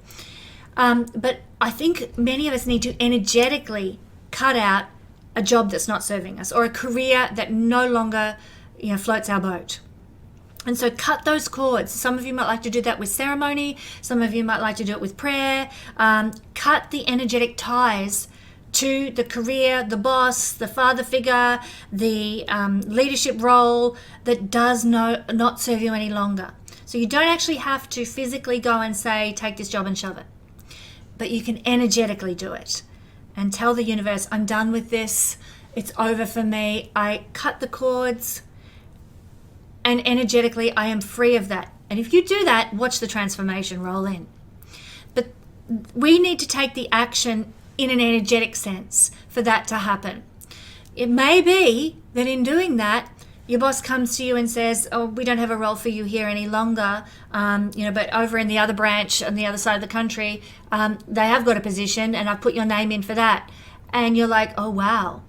but I think many of us need to energetically cut out a job that's not serving us or a career that no longer floats our boat. And so cut those cords. Some of you might like to do that with ceremony. Some of you might like to do it with prayer. Cut the energetic ties to the career, the boss, the father figure, the leadership role that does not serve you any longer. So you don't actually have to physically go and say, take this job and shove it. But you can energetically do it and tell the universe, I'm done with this. It's over for me. I cut the cords. And energetically, I am free of that. And if you do that, watch the transformation roll in. But we need to take the action in an energetic sense for that to happen. It may be that in doing that, your boss comes to you and says, oh, we don't have a role for you here any longer, but over in the other branch on the other side of the country, they have got a position and I've put your name in for that. And you're like, oh, wow,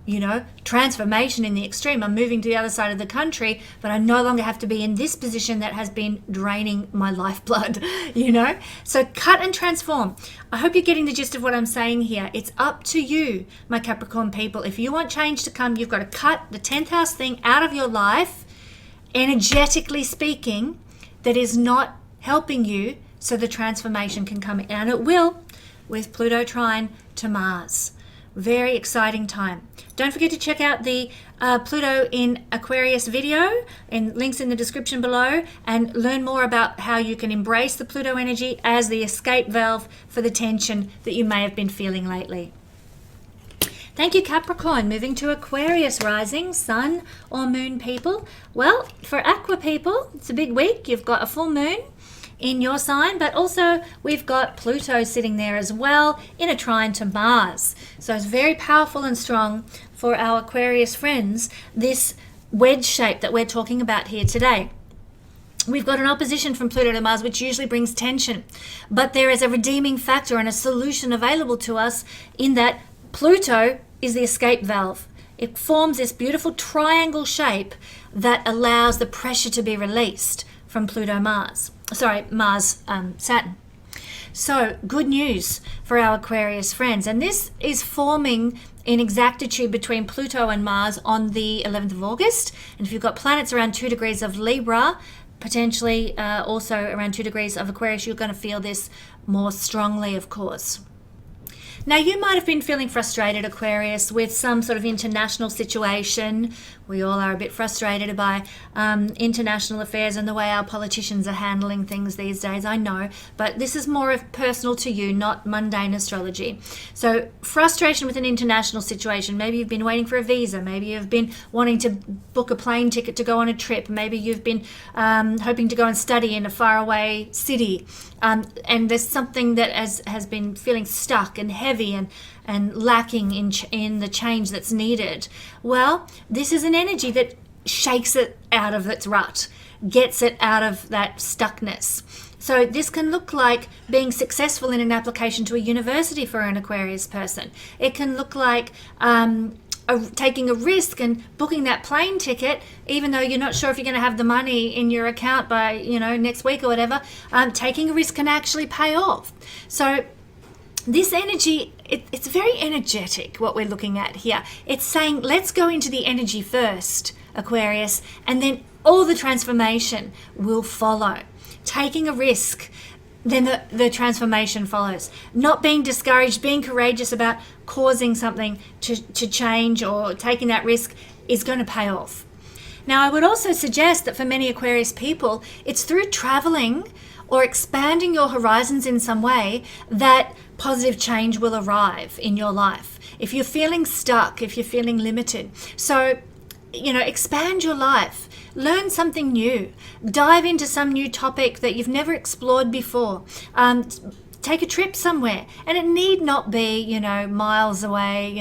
transformation in the extreme. I'm moving to the other side of the country, but I no longer have to be in this position that has been draining my lifeblood, So cut and transform. I hope you're getting the gist of what I'm saying here. It's up to you, my Capricorn people. If you want change to come, you've got to cut the 10th house thing out of your life, energetically speaking, that is not helping you so the transformation can come in. And it will with Pluto trine to Mars. Very exciting time. Don't forget to check out the Pluto in Aquarius video, and links in the description below, and learn more about how you can embrace the Pluto energy as the escape valve for the tension that you may have been feeling lately. Thank you, Capricorn. Moving to Aquarius rising, sun or moon people. Well, for Aqua people, it's a big week. You've got a full moon in your sign, but also we've got Pluto sitting there as well in a trine to Mars. So it's very powerful and strong for our Aquarius friends, this wedge shape that we're talking about here today. We've got an opposition from Pluto to Mars, which usually brings tension, but there is a redeeming factor and a solution available to us in that Pluto is the escape valve. It forms this beautiful triangle shape that allows the pressure to be released from Mars, Saturn. So good news for our Aquarius friends. And this is forming in exactitude between Pluto and Mars on the 11th of August. And if you've got planets around 2 degrees of Libra, potentially also around 2 degrees of Aquarius, you're going to feel this more strongly, of course. Now, you might have been feeling frustrated, Aquarius, with some sort of international situation. We all are a bit frustrated by international affairs and the way our politicians are handling things these days, I know. But this is more of personal to you, not mundane astrology. So frustration with an international situation. Maybe you've been waiting for a visa. Maybe you've been wanting to book a plane ticket to go on a trip. Maybe you've been hoping to go and study in a faraway city. And there's something that has been feeling stuck and heavy and lacking in the change that's needed. Well, this is an energy that shakes it out of its rut, gets it out of that stuckness. So this can look like being successful in an application to a university for an Aquarius person. It can look like taking a risk and booking that plane ticket, even though you're not sure if you're going to have the money in your account by, next week or whatever. Taking a risk can actually pay off. So this energy, it's very energetic, what we're looking at here. It's saying, let's go into the energy first, Aquarius, and then all the transformation will follow. Taking a risk, then the transformation follows. Not being discouraged, being courageous about causing something to change or taking that risk is going to pay off. Now, I would also suggest that for many Aquarius people, it's through traveling or expanding your horizons in some way that positive change will arrive in your life. If you're feeling stuck, if you're feeling limited. So, expand your life. Learn something new. Dive into some new topic that you've never explored before. Take a trip somewhere. And it need not be, miles away,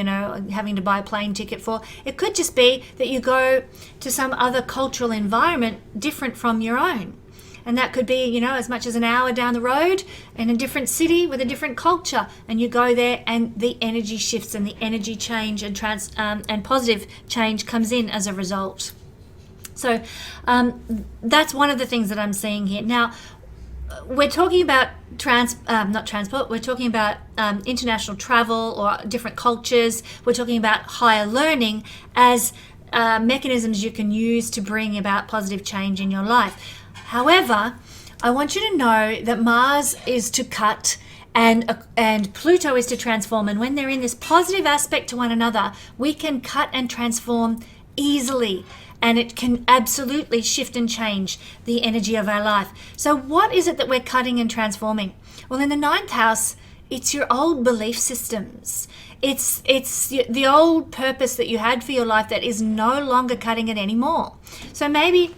having to buy a plane ticket for. It could just be that you go to some other cultural environment different from your own. And that could be, as much as an hour down the road in a different city with a different culture. And you go there and the energy shifts and the energy change and positive change comes in as a result. So that's one of the things that I'm seeing here. Now, we're talking about we're talking about international travel or different cultures. We're talking about higher learning as mechanisms you can use to bring about positive change in your life. However, I want you to know that Mars is to cut and Pluto is to transform. And when they're in this positive aspect to one another, we can cut and transform easily. And it can absolutely shift and change the energy of our life. So what is it that we're cutting and transforming? Well, in the 9th house, it's your old belief systems. It's the old purpose that you had for your life that is no longer cutting it anymore. So maybe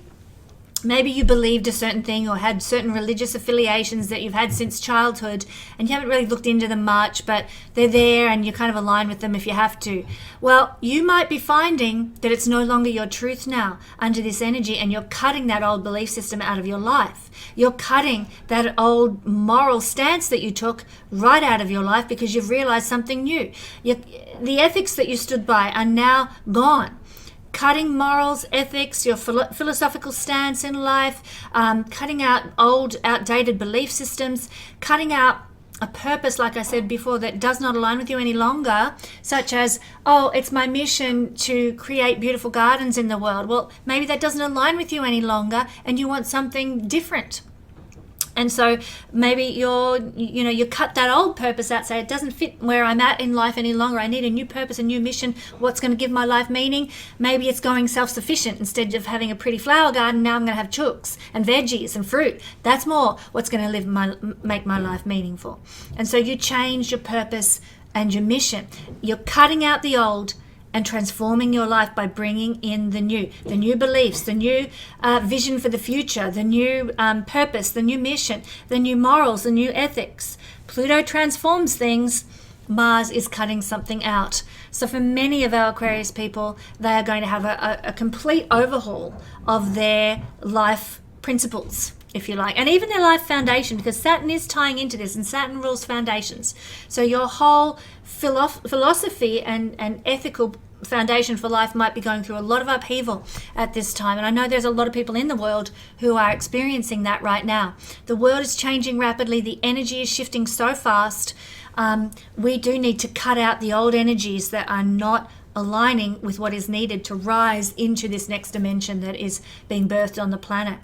you believed a certain thing or had certain religious affiliations that you've had since childhood and you haven't really looked into them much, but they're there and you kind of align with them if you have to. Well, you might be finding that it's no longer your truth now under this energy, and you're cutting that old belief system out of your life. You're cutting that old moral stance that you took right out of your life because you've realized something new. The ethics that you stood by are now gone. Cutting morals, ethics, your philosophical stance in life, cutting out old, outdated belief systems, cutting out a purpose, like I said before, that does not align with you any longer, such as, it's my mission to create beautiful gardens in the world. Well, maybe that doesn't align with you any longer and you want something different. And so maybe you cut that old purpose out, say it doesn't fit where I'm at in life any longer. I need a new purpose, a new mission. What's going to give my life meaning? Maybe it's going self-sufficient. Instead of having a pretty flower garden, now I'm going to have chooks and veggies and fruit. That's more what's going to make my life meaningful. And so you change your purpose and your mission. You're cutting out the old and transforming your life by bringing in the new beliefs, the new vision for the future, the new purpose, the new mission, the new morals, the new ethics. Pluto transforms things. Mars is cutting something out. So for many of our Aquarius people, they are going to have a complete overhaul of their life principles, if you like, and even their life foundation, because Saturn is tying into this, and Saturn rules foundations. So your whole philosophy and ethical foundation for life might be going through a lot of upheaval at this time. And I know there's a lot of people in the world who are experiencing that right now. The world is changing rapidly. The energy is shifting so fast. We do need to cut out the old energies that are not aligning with what is needed to rise into this next dimension that is being birthed on the planet.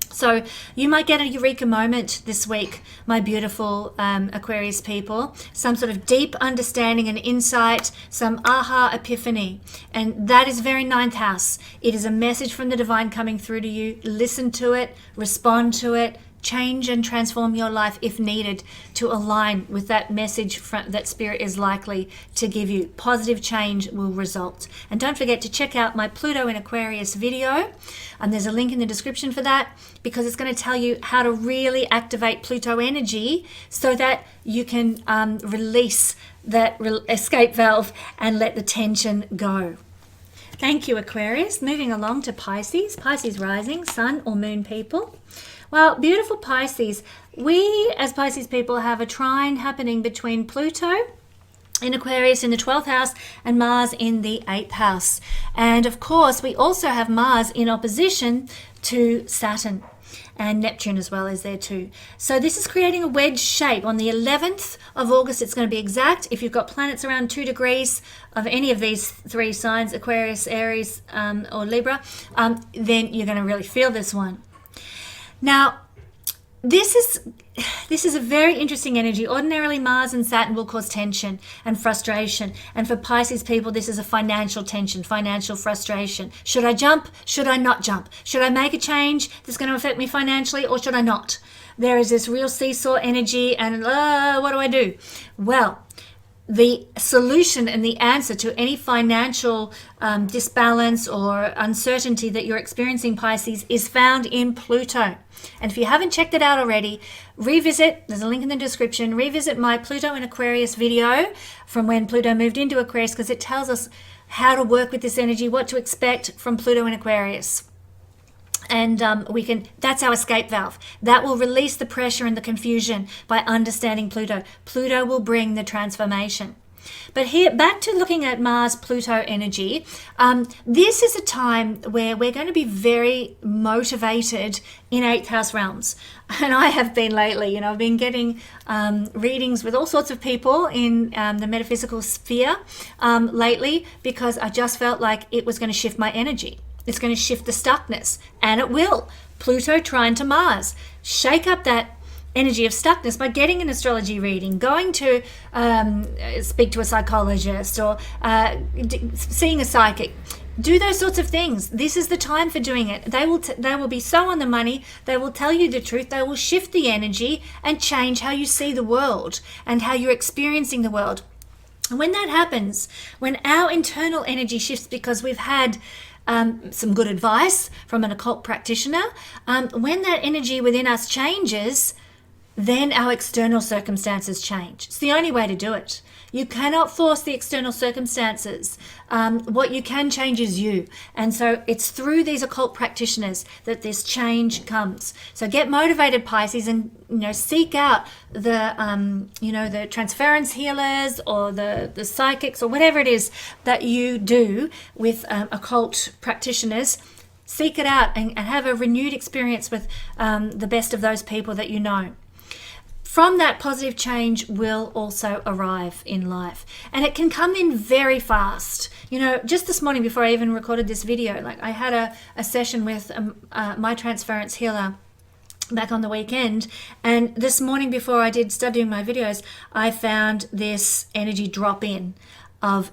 So you might get a eureka moment this week, my beautiful Aquarius people, some sort of deep understanding and insight, some aha epiphany. And that is very 9th house. It is a message from the divine coming through to you. Listen to it, respond to it, change and transform your life if needed to align with that message that Spirit is likely to give you. Positive change will result. And don't forget to check out my Pluto in Aquarius video. And there's a link in the description for that, because it's going to tell you how to really activate Pluto energy so that you can release that escape valve and let the tension go. Thank you, Aquarius. Moving along to Pisces. Pisces rising, sun or moon people. Well, beautiful Pisces, we as Pisces people have a trine happening between Pluto in Aquarius in the 12th house and Mars in the 8th house. And of course, we also have Mars in opposition to Saturn, and Neptune as well is there too. So this is creating a wedge shape. On the 11th of August, it's going to be exact. If you've got planets around 2 degrees of any of these 3 signs, Aquarius, Aries, or Libra, then you're going to really feel this one. Now, this is a very interesting energy. Ordinarily, Mars and Saturn will cause tension and frustration. And for Pisces people, this is a financial tension, financial frustration. Should I jump? Should I not jump? Should I make a change that's going to affect me financially, or should I not? There is this real seesaw energy, and what do I do? Well, the solution and the answer to any financial disbalance or uncertainty that you're experiencing, Pisces, is found in Pluto. And if you haven't checked it out already, revisit, there's a link in the description, revisit my Pluto in Aquarius video from when Pluto moved into Aquarius, because it tells us how to work with this energy, what to expect from Pluto in Aquarius. And that's our escape valve. That will release the pressure and the confusion by understanding Pluto. Pluto will bring the transformation. But here, back to looking at Mars-Pluto energy, this is a time where we're going to be very motivated in 8th house realms. And I have been lately, I've been getting readings with all sorts of people in the metaphysical sphere lately, because I just felt like it was going to shift my energy. It's going to shift the stuckness, and it will. Pluto trine to Mars. Shake up that energy of stuckness by getting an astrology reading, going to speak to a psychologist, or seeing a psychic. Do those sorts of things. This is the time for doing it. They will be so on the money. They will tell you the truth. They will shift the energy and change how you see the world and how you're experiencing the world. And when that happens, when our internal energy shifts because we've had some good advice from an occult practitioner, when that energy within us changes, then our external circumstances change. It's the only way to do it. You cannot force the external circumstances. What you can change is you. And so it's through these occult practitioners that this change comes. So get motivated, Pisces, and seek out the transference healers or the psychics or whatever it is that you do with occult practitioners. Seek it out and have a renewed experience with the best of those people that you know. From that, positive change will also arrive in life, and it can come in very fast. Just this morning before I even recorded this video, I had a session with my transference healer back on the weekend, and this morning before I did studying my videos, I found this energy drop in of,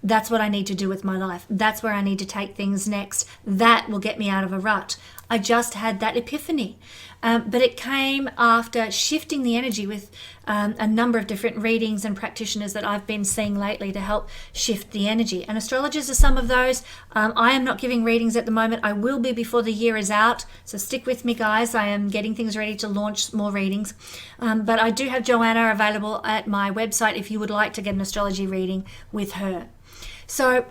that's what I need to do with my life. That's where I need to take things next. That will get me out of a rut. I just had that epiphany. But it came after shifting the energy with a number of different readings and practitioners that I've been seeing lately to help shift the energy. And astrologers are some of those. I am not giving readings at the moment. I will be before the year is out. So stick with me, guys. I am getting things ready to launch more readings. But I do have Joanna available at my website if you would like to get an astrology reading with her. So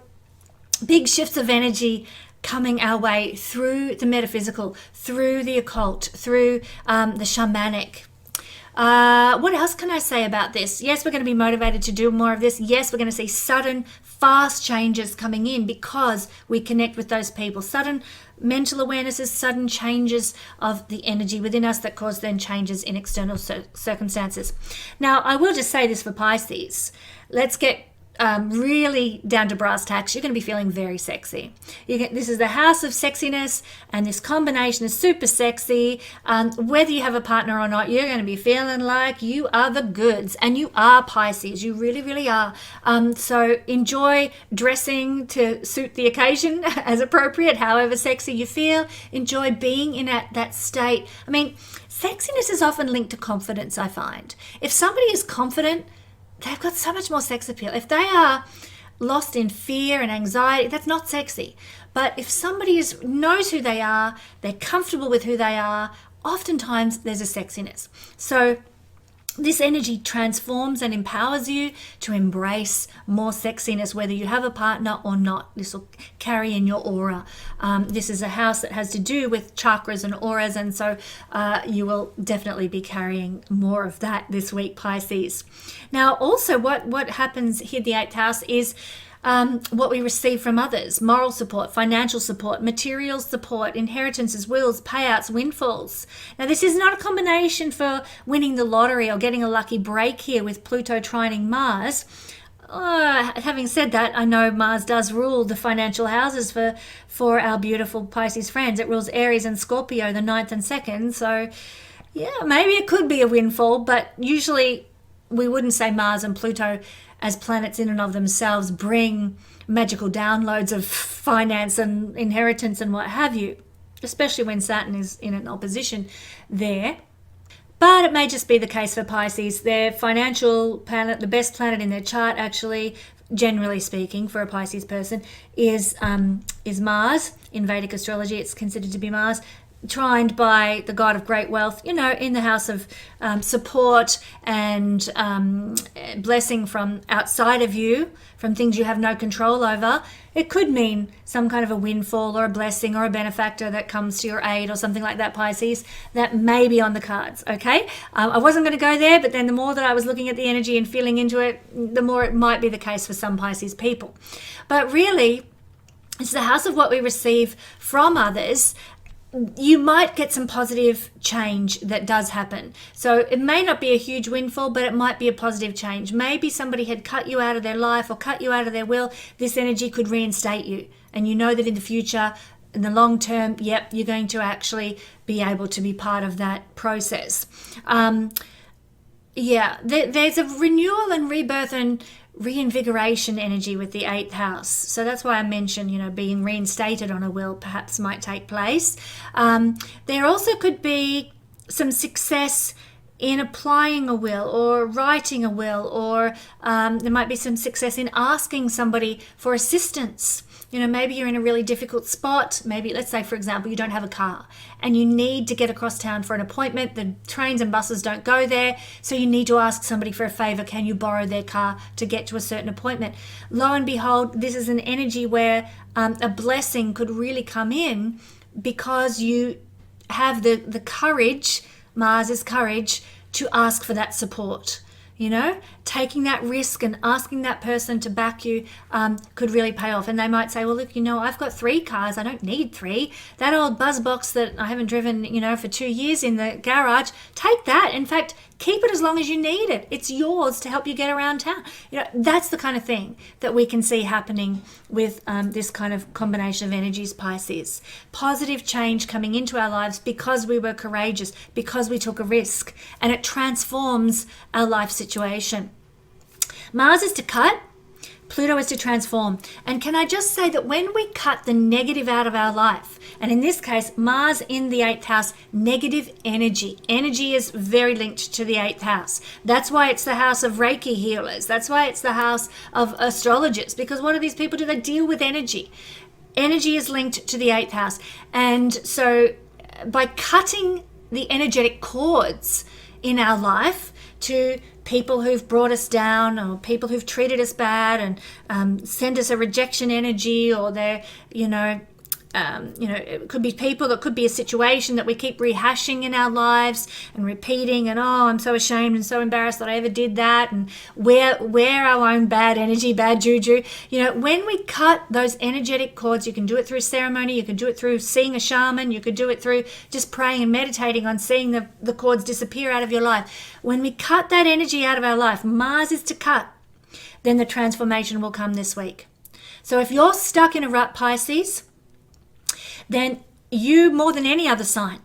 big shifts of energy coming our way through the metaphysical, through the occult, through the shamanic. What else can I say about this? Yes, we're going to be motivated to do more of this. Yes, we're going to see sudden, fast changes coming in because we connect with those people. Sudden mental awarenesses, sudden changes of the energy within us that cause then changes in external circumstances. Now, I will just say this for Pisces. Let's get really down to brass tacks. You're going to be feeling very sexy. This is the house of sexiness, and this combination is super sexy. Whether you have a partner or not, you're going to be feeling like you are the goods, and you are Pisces. You really, really are. So enjoy dressing to suit the occasion as appropriate, however sexy you feel. Enjoy being in that state. I mean, sexiness is often linked to confidence, I find. If somebody is confident, they've got so much more sex appeal. If they are lost in fear and anxiety, that's not sexy. But if somebody knows who they are, they're comfortable with who they are, oftentimes there's a sexiness. So This energy transforms and empowers you to embrace more sexiness, whether you have a partner or not. This will carry in your aura. This is a house that has to do with chakras and auras, and so you will definitely be carrying more of that this week, Pisces. Now, also what happens here, the 8th house, is what we receive from others: moral support, financial support, material support, inheritances, wills, payouts, windfalls. Now, this is not a combination for winning the lottery or getting a lucky break here with Pluto trining Mars. Having said that, I know Mars does rule the financial houses for our beautiful Pisces friends. It rules Aries and Scorpio, the 9th and 2nd. So, yeah, maybe it could be a windfall, but usually we wouldn't say Mars and Pluto as planets in and of themselves bring magical downloads of finance and inheritance and what have you, especially when Saturn is in an opposition there. But it may just be the case for Pisces. Their financial planet, the best planet in their chart, actually, generally speaking, for a Pisces person, is Mars. In Vedic astrology, it's considered to be Mars, trined by the god of great wealth, in the house of support and blessing from outside of you, from things you have no control over. It could mean some kind of a windfall or a blessing or a benefactor that comes to your aid or something like that, Pisces. That may be on the cards, okay? I wasn't going to go there, but then the more that I was looking at the energy and feeling into it, the more it might be the case for some Pisces people. But really, it's the house of what we receive from others. You might get some positive change that does happen. So it may not be a huge windfall, but it might be a positive change. Maybe somebody had cut you out of their life or cut you out of their will. This energy could reinstate you. And you know that in the future, in the long term, you're going to actually be able to be part of that process. There's a renewal and rebirth and reinvigoration energy with the 8th house. So that's why I mentioned, being reinstated on a will perhaps might take place. There also could be some success in applying a will or writing a will, or there might be some success in asking somebody for assistance. Maybe you're in a really difficult spot. Maybe, let's say, for example, you don't have a car and you need to get across town for an appointment. The trains and buses don't go there. So you need to ask somebody for a favor. Can you borrow their car to get to a certain appointment? Lo and behold, this is an energy where a blessing could really come in because you have the courage, Mars's courage, to ask for that support. Taking that risk and asking that person to back you could really pay off. And they might say, well, look, I've got 3 cars. I don't need 3. That old buzz box that I haven't driven, for 2 years in the garage, take that. In fact, keep it as long as you need it. It's yours to help you get around town. That's the kind of thing that we can see happening with this kind of combination of energies, Pisces. Positive change coming into our lives because we were courageous, because we took a risk, and it transforms our life situation. Mars is to cut, Pluto is to transform. And can I just say that when we cut the negative out of our life, and in this case, Mars in the 8th house, negative energy. Energy is very linked to the 8th house. That's why it's the house of Reiki healers. That's why it's the house of astrologers. Because what do these people do? They deal with energy. Energy is linked to the 8th house. And so by cutting the energetic cords in our life to people who've brought us down, or people who've treated us bad and send us a rejection energy, or they're, it could be people, it could be a situation that we keep rehashing in our lives and repeating, and I'm so ashamed and so embarrassed that I ever did that, and we're our own bad energy, bad juju. When we cut those energetic cords, you can do it through ceremony, you can do it through seeing a shaman, you could do it through just praying and meditating on seeing the cords disappear out of your life. When we cut that energy out of our life, Mars is to cut, then the transformation will come this week. So if you're stuck in a rut, Pisces, then you, more than any other sign,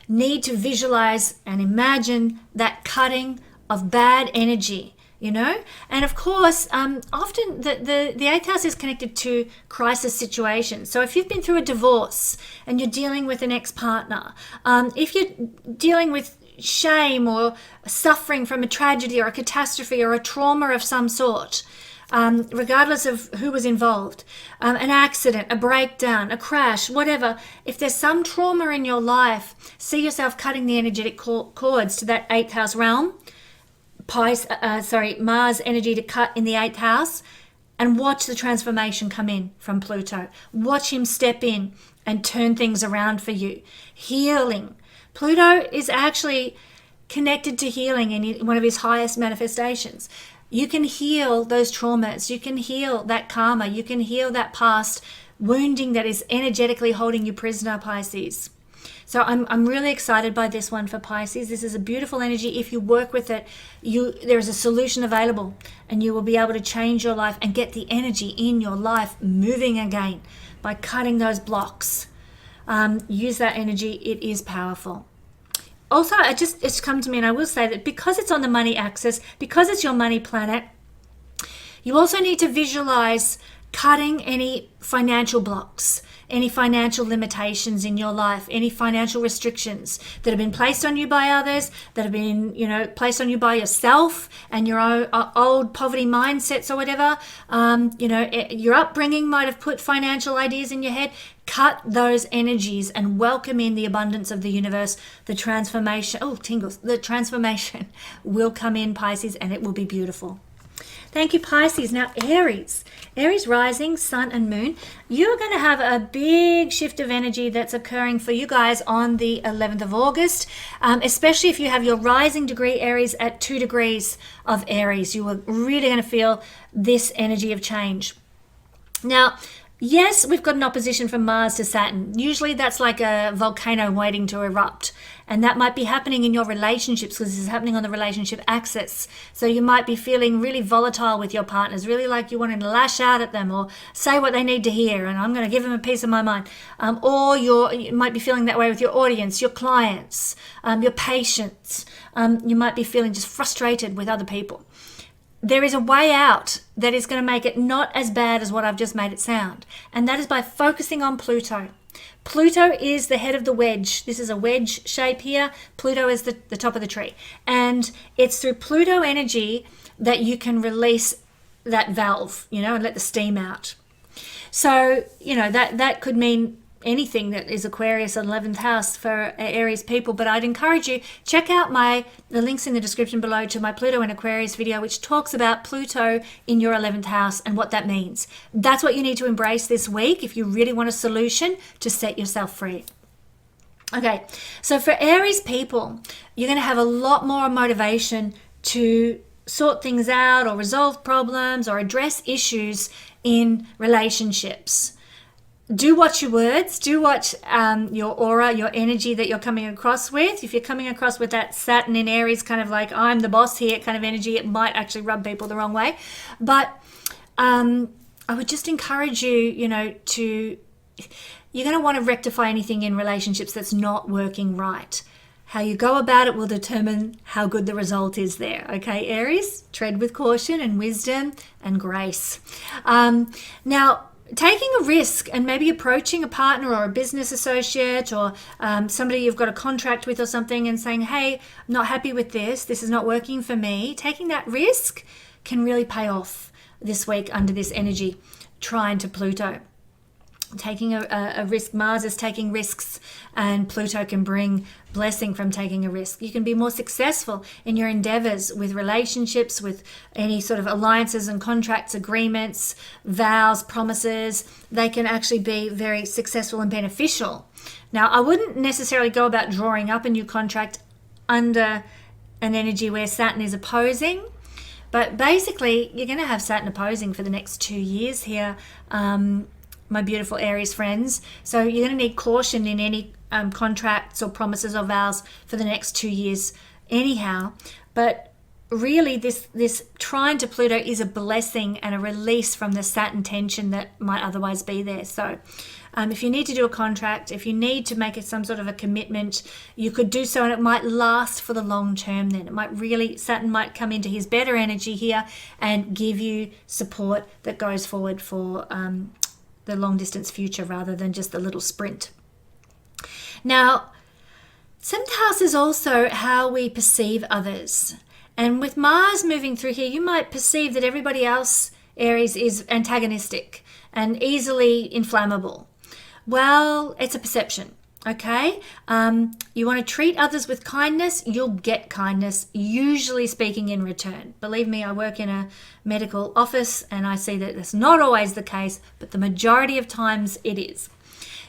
need to visualize and imagine that cutting of bad energy, And of course, often the 8th house is connected to crisis situations. So if you've been through a divorce and you're dealing with an ex-partner, if you're dealing with shame or suffering from a tragedy or a catastrophe or a trauma of some sort, regardless of who was involved, an accident, a breakdown, a crash, whatever, if there's some trauma in your life, see yourself cutting the energetic cords to that 8th house realm. Mars energy to cut in the 8th house, and watch the transformation come in from Pluto. Watch him step in and turn things around for you. Healing. Pluto is actually connected to healing in one of his highest manifestations. You can heal those traumas. You can heal that karma. You can heal that past wounding that is energetically holding you prisoner, Pisces. So I'm really excited by this one for Pisces. This is a beautiful energy. If you work with it, there is a solution available, and you will be able to change your life and get the energy in your life moving again by cutting those blocks. Use that energy. It is powerful. Also, it's come to me, and I will say that because it's on the money axis, because it's your money planet, you also need to visualize cutting any financial blocks, any financial limitations in your life, any financial restrictions that have been placed on you by others, that have been, placed on you by yourself and your old poverty mindsets or whatever. Your upbringing might have put financial ideas in your head. Cut those energies and welcome in the abundance of the universe. The transformation, the transformation will come in, Pisces, and it will be beautiful. Thank you, Pisces. Now, Aries rising, sun and moon. You're going to have a big shift of energy that's occurring for you guys on the 11th of August, especially if you have your rising degree Aries at 2 degrees of Aries. You are really going to feel this energy of change. Now, yes, we've got an opposition from Mars to Saturn. Usually that's like a volcano waiting to erupt. And that might be happening in your relationships because this is happening on the relationship axis. So you might be feeling really volatile with your partners, really like you wanting to lash out at them or say what they need to hear, and I'm going to give them a piece of my mind. Or you might be feeling that way with your audience, your clients, your patients. You might be feeling just frustrated with other people. There is a way out that is going to make it not as bad as what I've just made it sound. And that is by focusing on Pluto. Pluto is the head of the wedge. This is a wedge shape here. Pluto is the top of the tree. And it's through Pluto energy that you can release that valve, and let the steam out. So, that could mean anything that is Aquarius 11th house for Aries people, but I'd encourage you, check out the links in the description below to my Pluto and Aquarius video, which talks about Pluto in your 11th house and what that means. That's what you need to embrace this week if you really want a solution to set yourself free. Okay, so for Aries people, you're going to have a lot more motivation to sort things out or resolve problems or address issues in relationships. Do watch your words, do watch your aura, your energy that you're coming across with. If you're coming across with that Saturn in Aries, kind of like I'm the boss here kind of energy, it might actually rub people the wrong way. But I would just encourage you, you're going to want to rectify anything in relationships that's not working right. How you go about it will determine how good the result is there. Okay, Aries, tread with caution and wisdom and grace. Now, taking a risk and maybe approaching a partner or a business associate or somebody you've got a contract with or something and saying, hey, I'm not happy with this is not working for me. Taking that risk can really pay off this week under this energy trine to Pluto. Taking a risk, Mars is taking risks, and Pluto can bring blessing from taking a risk. You can be more successful in your endeavors with relationships, with any sort of alliances and contracts, agreements, vows, promises. They can actually be very successful and beneficial. Now, I wouldn't necessarily go about drawing up a new contract under an energy where Saturn is opposing, but basically you're going to have Saturn opposing for the next 2 years here, my beautiful Aries friends. So you're going to need caution in any contracts or promises or vows for the next 2 years anyhow. But really this trine to Pluto is a blessing and a release from the Saturn tension that might otherwise be there. So if you need to do a contract, if you need to make some sort of a commitment, you could do so, and it might last for the long term then. Saturn might come into his better energy here and give you support that goes forward for the long distance future rather than just a little sprint. Now, 7th house is also how we perceive others. And with Mars moving through here, you might perceive that everybody else, Aries, is antagonistic and easily inflammable. Well, it's a perception. Okay, you want to treat others with kindness, you'll get kindness, usually speaking, in return. Believe me, I work in a medical office and I see that that's not always the case, but the majority of times it is.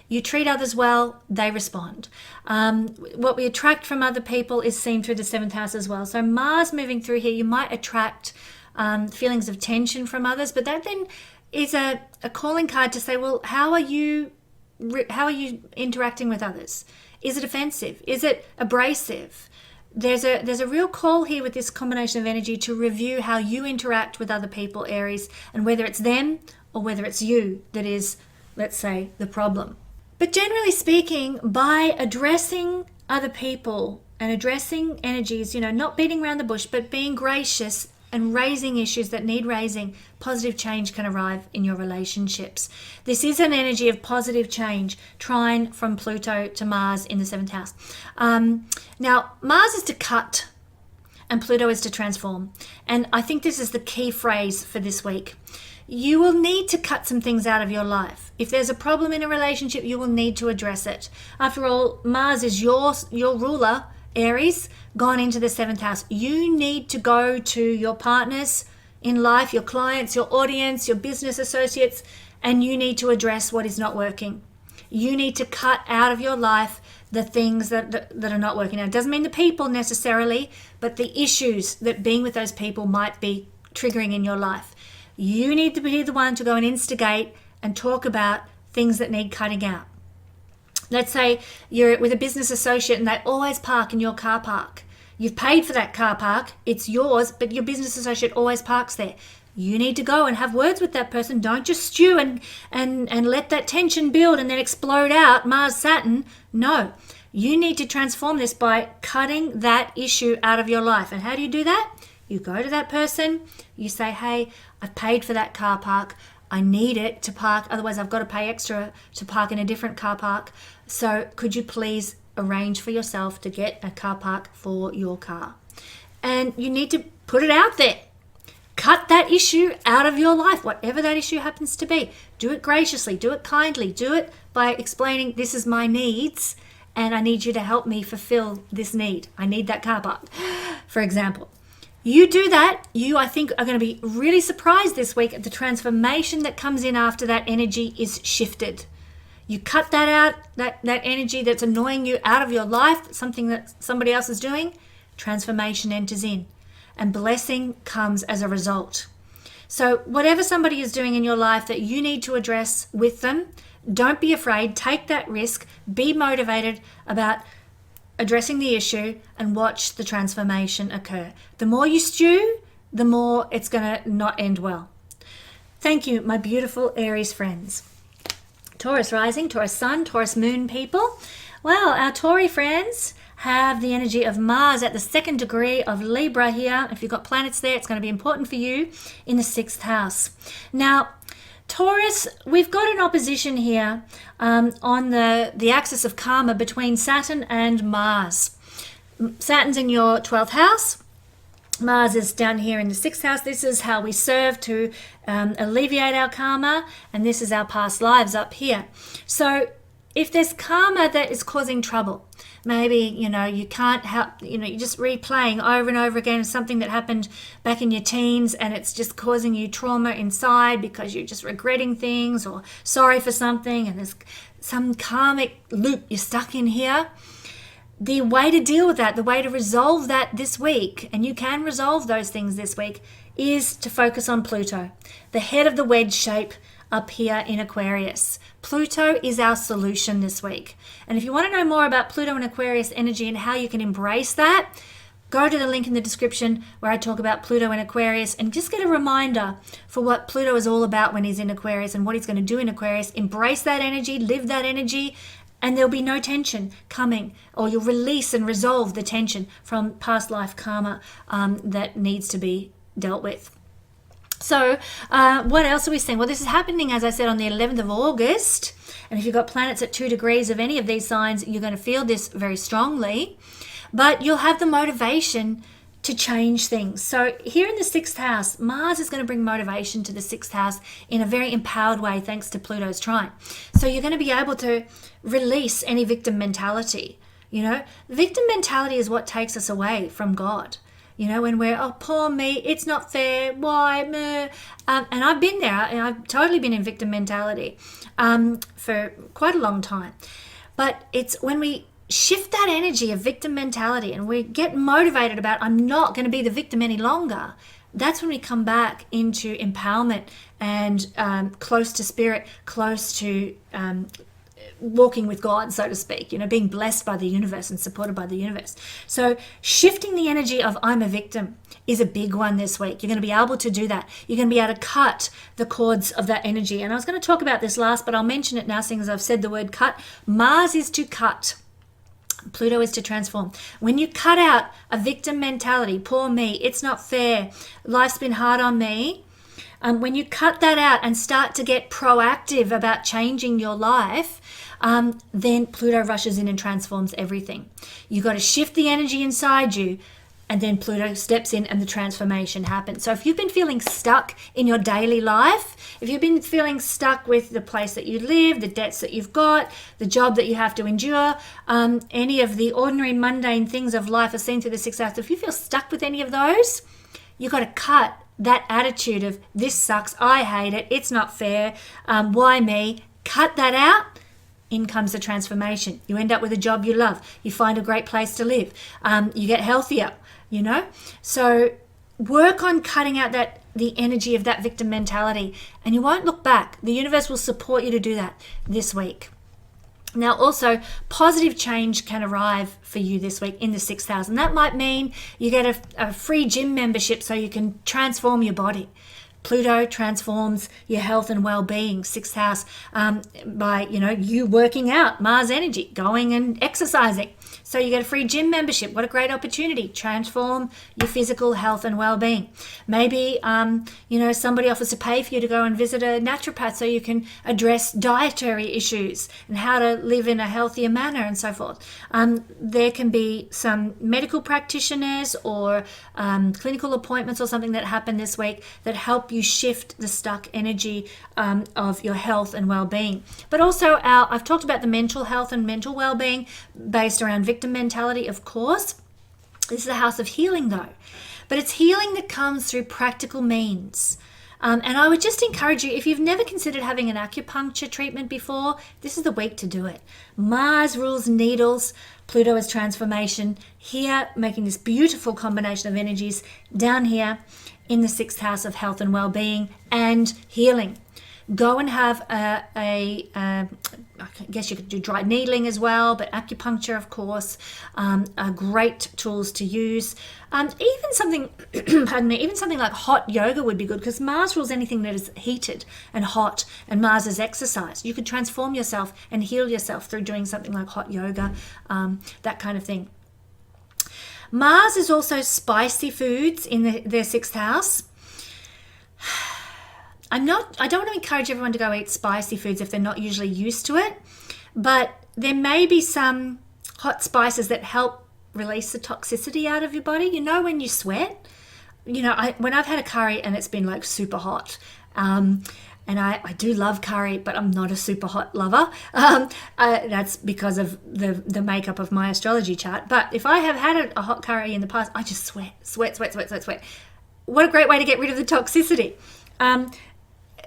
You treat others well, they respond. What we attract from other people is seen through the 7th house as well. So Mars moving through here, you might attract feelings of tension from others, but that then is a calling card to say, well, how are you interacting with others? Is it offensive? Is it abrasive? There's a real call here with this combination of energy to review how you interact with other people, Aries, and whether it's them or whether it's you that is, let's say, the problem. But generally speaking, by addressing other people and addressing energies, not beating around the bush, but being gracious and raising issues that need raising, positive change can arrive in your relationships. This is an energy of positive change, trine from Pluto to Mars in the 7th house. Now, Mars is to cut and Pluto is to transform. And I think this is the key phrase for this week. You will need to cut some things out of your life. If there's a problem in a relationship, you will need to address it. After all, Mars is your ruler, Aries, gone into the 7th house. You need to go to your partners in life, your clients, your audience, your business associates, and you need to address what is not working. You need to cut out of your life the things that are not working. Now, it doesn't mean the people necessarily, but the issues that being with those people might be triggering in your life. You need to be the one to go and instigate and talk about things that need cutting out. Let's say you're with a business associate and they always park in your car park. You've paid for that car park, it's yours, but your business associate always parks there. You need to go and have words with that person. Don't just stew and let that tension build and then explode out, Mars, Saturn. No, you need to transform this by cutting that issue out of your life. And how do you do that? You go to that person, you say, hey, I've paid for that car park. I need it to park, otherwise I've got to pay extra to park in a different car park. So could you please arrange for yourself to get a car park for your car? And you need to put it out there. Cut that issue out of your life, whatever that issue happens to be. Do it graciously, do it kindly, do it by explaining this is my needs and I need you to help me fulfill this need. I need that car park, for example. You do that, you, I think, are going to be really surprised this week at the transformation that comes in after that energy is shifted. You cut that out, that energy that's annoying you out of your life, something that somebody else is doing, transformation enters in. And blessing comes as a result. So whatever somebody is doing in your life that you need to address with them, don't be afraid, take that risk, be motivated about addressing the issue and watch the transformation occur. The more you stew, the more it's going to not end well. Thank you, my beautiful Aries friends. Taurus rising, Taurus sun, Taurus moon people. Well, our Tauri friends have the energy of Mars at the 2nd degree of Libra here. If you've got planets there, it's going to be important for you in the 6th house. Now, Taurus, we've got an opposition here on the axis of karma between Saturn and Mars. Saturn's in your 12th house. Mars is down here in the 6th house. This is how we serve to alleviate our karma, and this is our past lives up here. So if there's karma that is causing trouble, maybe, you can't help, you're just replaying over and over again something that happened back in your teens and it's just causing you trauma inside because you're just regretting things or sorry for something and there's some karmic loop you're stuck in here. The way to deal with that, the way to resolve that this week, and you can resolve those things this week, is to focus on Pluto, the head of the wedge shape up here in Aquarius. Pluto is our solution this week. And if you want to know more about Pluto and Aquarius energy and how you can embrace that, go to the link in the description where I talk about Pluto and Aquarius and just get a reminder for what Pluto is all about when he's in Aquarius and what he's going to do in Aquarius. Embrace that energy, live that energy, and there'll be no tension coming, or you'll release and resolve the tension from past life karma that needs to be dealt with. So what else are we seeing? Well, this is happening, as I said, on the 11th of August. And if you've got planets at 2 degrees of any of these signs, you're going to feel this very strongly. But you'll have the motivation to change things. So here in the 6th house, Mars is going to bring motivation to the 6th house in a very empowered way thanks to Pluto's trine. So you're going to be able to release any victim mentality. You know, victim mentality is what takes us away from God. You know, when we're, oh, poor me, it's not fair, why, meh. And I've been there, and I've totally been in victim mentality for quite a long time. But it's when we shift that energy of victim mentality and we get motivated about, I'm not going to be the victim any longer, that's when we come back into empowerment and close to spirit, close to walking with God, so to speak, you know, being blessed by the universe and supported by the universe. So shifting the energy of I'm a victim is a big one this week. You're going to be able to do that. You're going to be able to cut the cords of that energy. And I was going to talk about this last, but I'll mention it now, seeing as I've said the word cut. Mars is to cut. Pluto is to transform. When you cut out a victim mentality, poor me, it's not fair, life's been hard on me, when you cut that out and start to get proactive about changing your life, then Pluto rushes in and transforms everything. You've got to shift the energy inside you, and then Pluto steps in and the transformation happens. So if you've been feeling stuck in your daily life, if you've been feeling stuck with the place that you live, the debts that you've got, the job that you have to endure, any of the ordinary mundane things of life are seen through the 6th house, if you feel stuck with any of those, you've got to cut that attitude of this sucks, I hate it, it's not fair, why me? Cut that out. In comes the transformation. You end up with a job you love. You find a great place to live. You get healthier, you know. So work on cutting out the energy of that victim mentality, and you won't look back. The universe will support you to do that this week. Now, also, positive change can arrive for you this week in the 6th house. And that might mean you get a free gym membership so you can transform your body. Pluto transforms your health and well-being, 6th house, by, you know, you working out, Mars energy, going and exercising. So you get a free gym membership. What a great opportunity. Transform your physical health and well-being. Maybe, you know, somebody offers to pay for you to go and visit a naturopath so you can address dietary issues and how to live in a healthier manner and so forth. There can be some medical practitioners or clinical appointments or something that happen this week that help you shift the stuck energy of your health and well-being. But also I've talked about the mental health and mental well-being based around victim mentality, of course. This is a house of healing though, but it's healing that comes through practical means. And I would just encourage you, if you've never considered having an acupuncture treatment before, this is the week to do it. Mars rules needles, Pluto is transformation. Here, making this beautiful combination of energies down here in the 6th house of health and well-being and healing. Go and have I guess you could do dry needling as well, but acupuncture, of course, are great tools to use. Even something, pardon me, even something like hot yoga would be good, because Mars rules anything that is heated and hot, and Mars is exercise. You could transform yourself and heal yourself through doing something like hot yoga, that kind of thing. Mars is also spicy foods in their 6th house. I don't want to encourage everyone to go eat spicy foods if they're not usually used to it, but there may be some hot spices that help release the toxicity out of your body. You know, when you sweat, you know, when I've had a curry and it's been like super hot, and I do love curry, but I'm not a super hot lover. That's because of the makeup of my astrology chart. But if I have had a hot curry in the past, I just sweat. What a great way to get rid of the toxicity.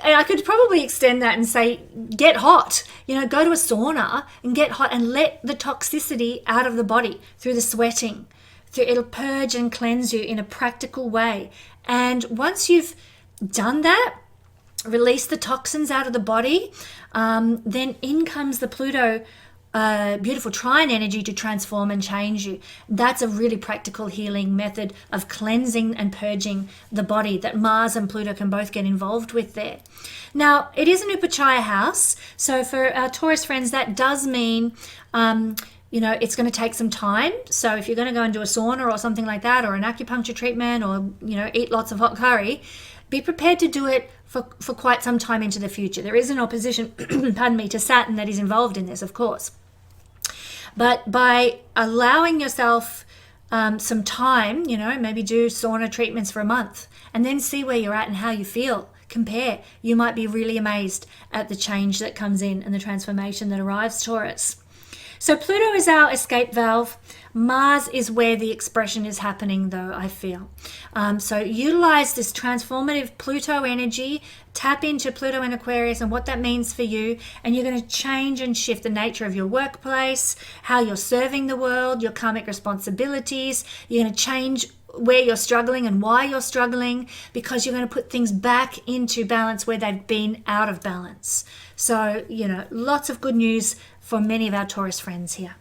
And I could probably extend that and say, get hot, you know, go to a sauna and get hot and let the toxicity out of the body through the sweating. It'll purge and cleanse you in a practical way. And once you've done that, release the toxins out of the body, then in comes the Pluto beautiful trine energy to transform and change you. That's a really practical healing method of cleansing and purging the body that Mars and Pluto can both get involved with there. Now, it is an Upachaya house, so for our Taurus friends, that does mean you know, it's going to take some time. So if you're going to go and do a sauna or something like that, or an acupuncture treatment, or, you know, eat lots of hot curry, be prepared to do it for quite some time into the future. There is an opposition, pardon me, to Saturn that is involved in this, of course. But by allowing yourself some time, maybe do sauna treatments for a month and then see where you're at and how you feel. Compare. You might be really amazed at the change that comes in and the transformation that arrives, Taurus. So Pluto is our escape valve. Mars is where the expression is happening, though, I feel. So utilize this transformative Pluto energy, tap into Pluto in Aquarius and what that means for you, and you're going to change and shift the nature of your workplace, how you're serving the world, your karmic responsibilities. You're going to change where you're struggling and why you're struggling, because you're going to put things back into balance where they've been out of balance. So, lots of good news for many of our Taurus friends here.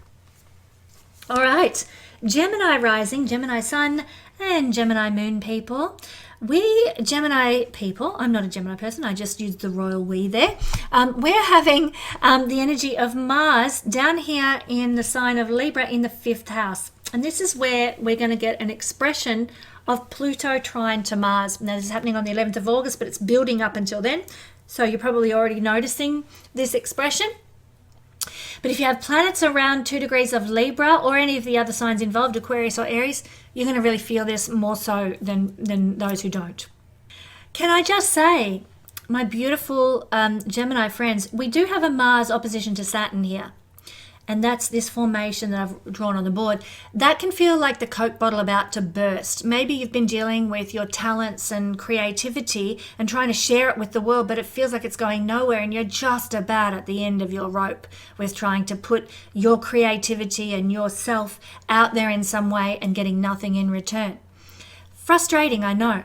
All right, Gemini rising, Gemini sun, and Gemini moon people. We Gemini people, I'm not a Gemini person, I just used the royal we there. We're having the energy of Mars down here in the sign of Libra in the 5th house. And this is where we're going to get an expression of Pluto trine to Mars. Now, this is happening on the 11th of August, but it's building up until then. So you're probably already noticing this expression. But if you have planets around 2 degrees of Libra or any of the other signs involved, Aquarius or Aries, you're going to really feel this more so than those who don't. Can I just say, my beautiful Gemini friends, we do have a Mars opposition to Saturn here. And that's this formation that I've drawn on the board. That can feel like the Coke bottle about to burst. Maybe you've been dealing with your talents and creativity and trying to share it with the world, but it feels like it's going nowhere and you're just about at the end of your rope with trying to put your creativity and yourself out there in some way and getting nothing in return. Frustrating, I know.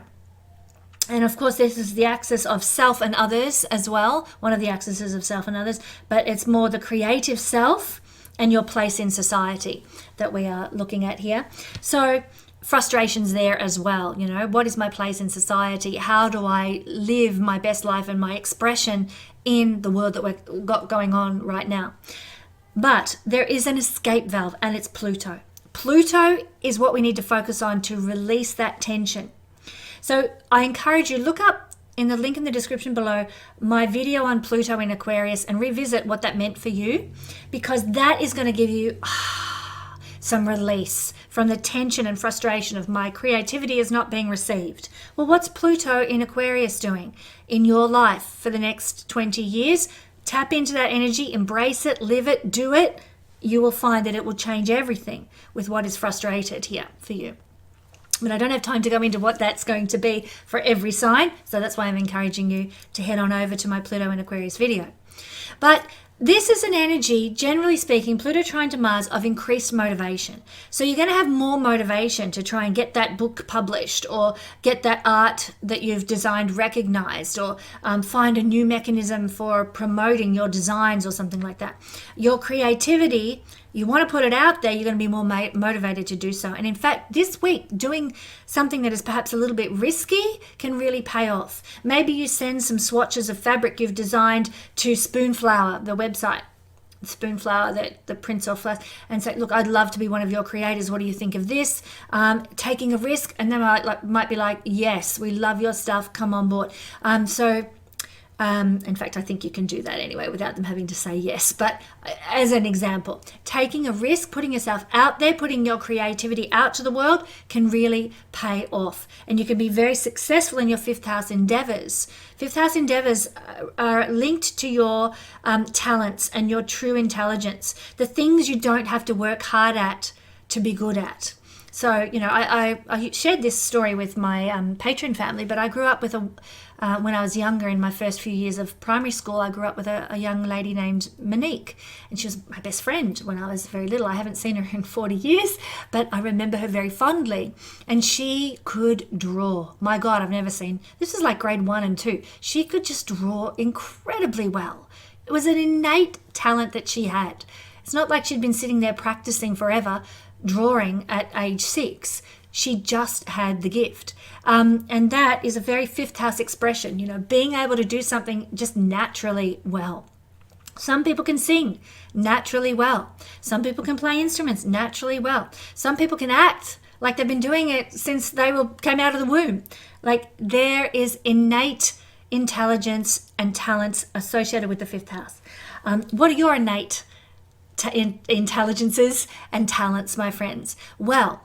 And of course, this is the axis of self and others as well, one of the axes of self and others, but it's more the creative self and your place in society that we are looking at here. So frustrations there as well. What is my place in society? How do I live my best life and my expression in the world that we've got going on right now? But there is an escape valve, and it's Pluto. Pluto is what we need to focus on to release that tension. So I encourage you, look up in the link in the description below my video on Pluto in Aquarius and revisit what that meant for you, because that is going to give you some release from the tension and frustration of my creativity is not being received. Well, what's Pluto in Aquarius doing in your life for the next 20 years? Tap into that energy, embrace it, live it, do it. You will find that it will change everything with what is frustrated here for you. But I don't have time to go into what that's going to be for every sign. So that's why I'm encouraging you to head on over to my Pluto in Aquarius video. But this is an energy, generally speaking, Pluto trine to Mars, of increased motivation. So you're going to have more motivation to try and get that book published or get that art that you've designed recognized, or find a new mechanism for promoting your designs or something like that. Your creativity, you want to put it out there, you're going to be more motivated to do so. And in fact, this week, doing something that is perhaps a little bit risky can really pay off. Maybe you send some swatches of fabric you've designed to Spoonflower, the website, Spoonflower, the prints off flowers, and say, look, I'd love to be one of your creators. What do you think of this? Taking a risk, and they might be like, yes, we love your stuff, come on board. In fact, I think you can do that anyway without them having to say yes. But as an example, taking a risk, putting yourself out there, putting your creativity out to the world can really pay off. And you can be very successful in your 5th house endeavors. 5th house endeavors are linked to your talents and your true intelligence, the things you don't have to work hard at to be good at. So, I shared this story with my patron family, but I grew up with when I was younger, in my first few years of primary school, I grew up with a young lady named Monique, and she was my best friend when I was very little. I haven't seen her in 40 years, but I remember her very fondly. And she could draw. My God, I've never seen. This is like grade 1 and 2. She could just draw incredibly well. It was an innate talent that she had. It's not like she'd been sitting there practicing forever, drawing at age 6. She just had the gift. And that is a very 5th house expression, being able to do something just naturally well. Some people can sing naturally well. Some people can play instruments naturally well. Some people can act like they've been doing it since they came out of the womb. Like, there is innate intelligence and talents associated with the 5th house. What are your innate intelligences and talents, my friends? Well,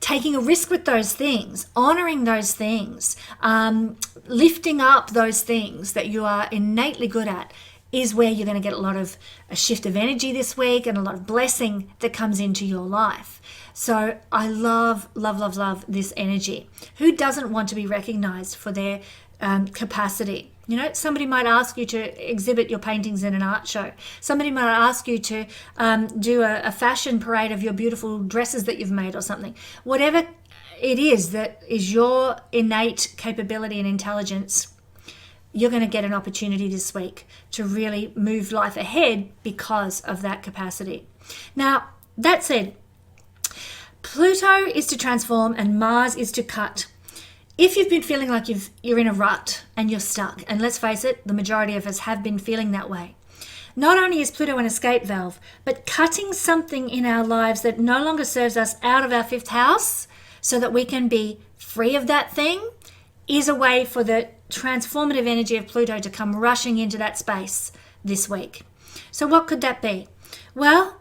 taking a risk with those things, honoring those things, lifting up those things that you are innately good at is where you're going to get a shift of energy this week and a lot of blessing that comes into your life. So I love, love, love, love this energy. Who doesn't want to be recognized for their capacity? You know, somebody might ask you to exhibit your paintings in an art show. Somebody might ask you to do a fashion parade of your beautiful dresses that you've made or something. Whatever it is that is your innate capability and intelligence, you're going to get an opportunity this week to really move life ahead because of that capacity. Now, that said, Pluto is to transform and Mars is to cut. If you've been feeling like you're in a rut and you're stuck, and let's face it, the majority of us have been feeling that way, not only is Pluto an escape valve, but cutting something in our lives that no longer serves us out of our 5th house so that we can be free of that thing is a way for the transformative energy of Pluto to come rushing into that space this week. So what could that be? Well,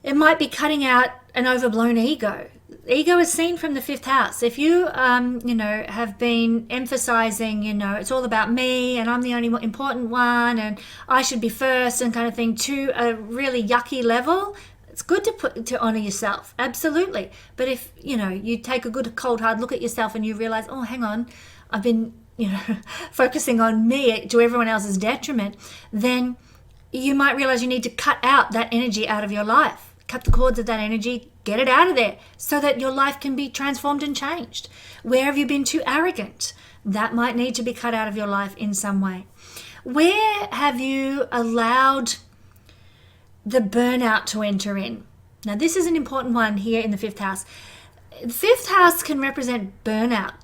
it might be cutting out an overblown ego. Ego is seen from the 5th house. If you, have been emphasizing, it's all about me and I'm the only important one and I should be first and kind of thing to a really yucky level, it's good to honor yourself. Absolutely. But if, you take a good cold hard look at yourself and you realize, oh, hang on, I've been, focusing on me to everyone else's detriment, then you might realize you need to cut out that energy out of your life. Cut the cords of that energy, get it out of there so that your life can be transformed and changed. Where have you been too arrogant? That might need to be cut out of your life in some way. Where have you allowed the burnout to enter in? Now, this is an important one here in the 5th house. The 5th house can represent burnout,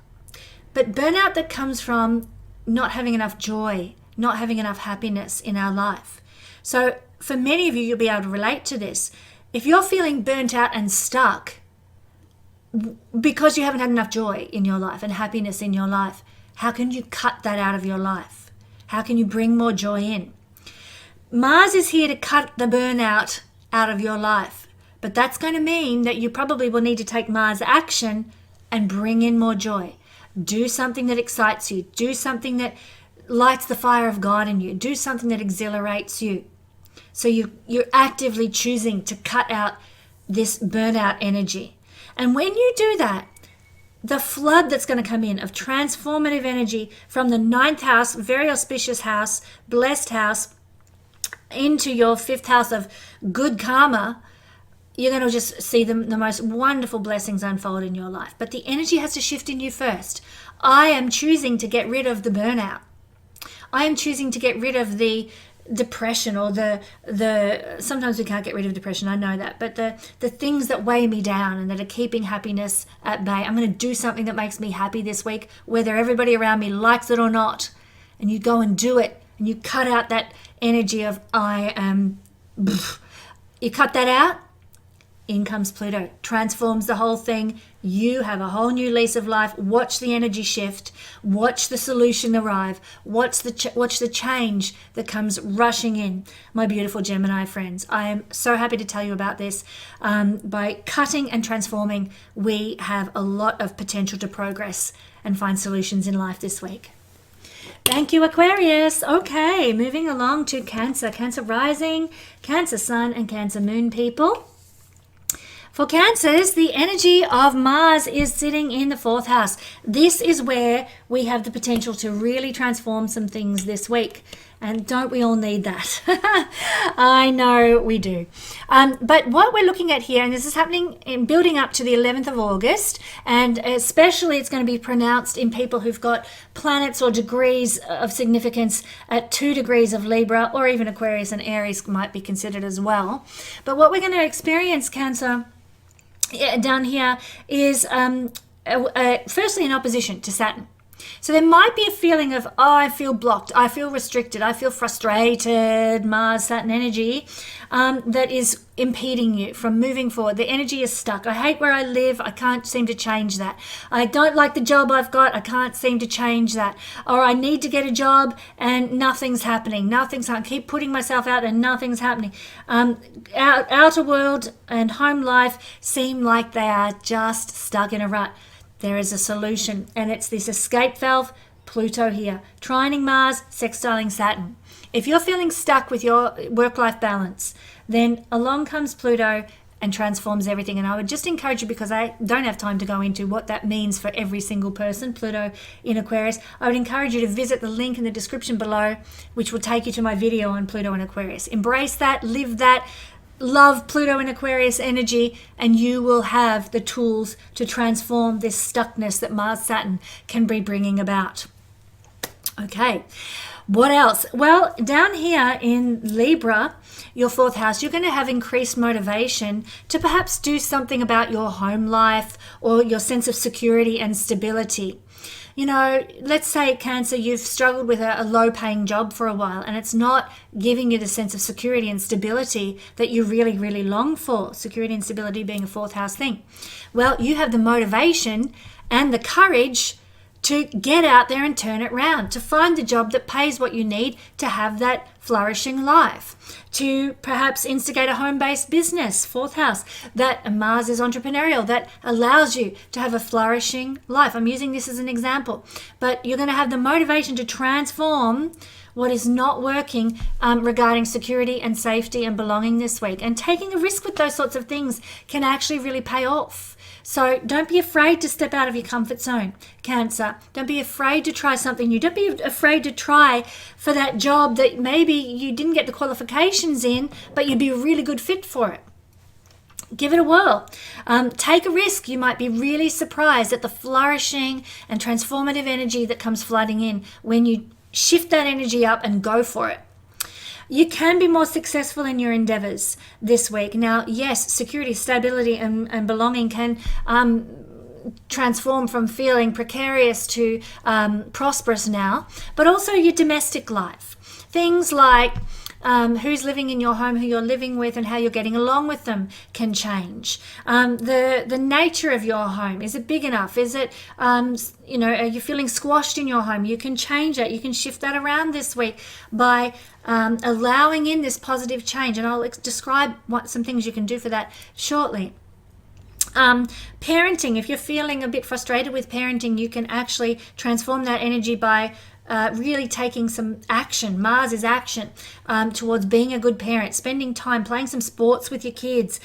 but burnout that comes from not having enough joy, not having enough happiness in our life. So for many of you, you'll be able to relate to this. If you're feeling burnt out and stuck because you haven't had enough joy in your life and happiness in your life, how can you cut that out of your life? How can you bring more joy in? Mars is here to cut the burnout out of your life, but that's going to mean that you probably will need to take Mars action and bring in more joy. Do something that excites you. Do something that lights the fire of God in you. Do something that exhilarates you. So you're actively choosing to cut out this burnout energy. And when you do that, the flood that's going to come in of transformative energy from the 9th house, very auspicious house, blessed house, into your 5th house of good karma, you're going to just see the most wonderful blessings unfold in your life. But the energy has to shift in you first. I am choosing to get rid of the burnout. I am choosing to get rid of the depression or the sometimes we can't get rid of depression, I know that, but the things that weigh me down and that are keeping happiness at bay. I'm going to do something that makes me happy this week, whether everybody around me likes it or not. And you go and do it and you cut out that energy of I am, you cut that out, in comes Pluto, transforms the whole thing. You have a whole new lease of life. Watch the energy shift. Watch the solution arrive. Watch the change that comes rushing in. My beautiful Gemini friends, I am so happy to tell you about this. By cutting and transforming, we have a lot of potential to progress and find solutions in life this week. Thank you, Aquarius. Okay, moving along to Cancer. Cancer rising, Cancer sun, and Cancer moon people. For Cancers, the energy of Mars is sitting in the 4th house. This is where we have the potential to really transform some things this week. And don't we all need that? I know we do. But what we're looking at here, and this is happening in building up to the 11th of August, and especially it's going to be pronounced in people who've got planets or degrees of significance at 2 degrees of Libra, or even Aquarius and Aries might be considered as well. But what we're going to experience, Cancer, down here is firstly in opposition to Saturn. So there might be a feeling of, oh, I feel blocked, I feel restricted, I feel frustrated, Mars, Saturn energy, that is impeding you from moving forward. The energy is stuck. I hate where I live. I can't seem to change that. I don't like the job I've got. I can't seem to change that. Or I need to get a job and nothing's happening. I keep putting myself out and nothing's happening. Outer world and home life seem like they are just stuck in a rut. There is a solution, and it's this escape valve, Pluto here, trining Mars, sextiling Saturn. If you're feeling stuck with your work-life balance, then along comes Pluto and transforms everything. And I would just encourage you, because I don't have time to go into what that means for every single person, Pluto in Aquarius, I would encourage you to visit the link in the description below, which will take you to my video on Pluto in Aquarius. Embrace that, live that, love Pluto in Aquarius energy, and you will have the tools to transform this stuckness that Mars Saturn can be bringing about. Okay, what else? Well, down here in Libra, your fourth house, you're going to have increased motivation to perhaps do something about your home life or your sense of security and stability. You know, let's say Cancer, you've struggled with a low-paying job for a while, and it's not giving you the sense of security and stability that you really, really long for. Security and stability being a fourth house thing. Well, you have the motivation and the courage to get out there and turn it around, to find the job that pays what you need to have that flourishing life, to perhaps instigate a home-based business, fourth house, that Mars is entrepreneurial, that allows you to have a flourishing life. I'm using this as an example, but you're going to have the motivation to transform what is not working regarding security and safety and belonging this week. And taking a risk with those sorts of things can actually really pay off. So don't be afraid to step out of your comfort zone, Cancer. Don't be afraid to try something new. Don't be afraid to try for that job that maybe you didn't get the qualifications in, but you'd be a really good fit for it. Give it a whirl. Take a risk. You might be really surprised at the flourishing and transformative energy that comes flooding in when you shift that energy up and go for it. You can be more successful in your endeavors this week. Now, yes, security, stability, and belonging can transform from feeling precarious to prosperous now, but also your domestic life. Things like who's living in your home, who you're living with, and how you're getting along with them can change. The nature of your home, is it big enough? Is it, are you feeling squashed in your home? You can change it. You can shift that around this week by allowing in this positive change. And I'll describe some things you can do for that shortly. Parenting, if you're feeling a bit frustrated with parenting, you can actually transform that energy by really taking some action. Mars is action towards being a good parent, spending time playing some sports with your kids,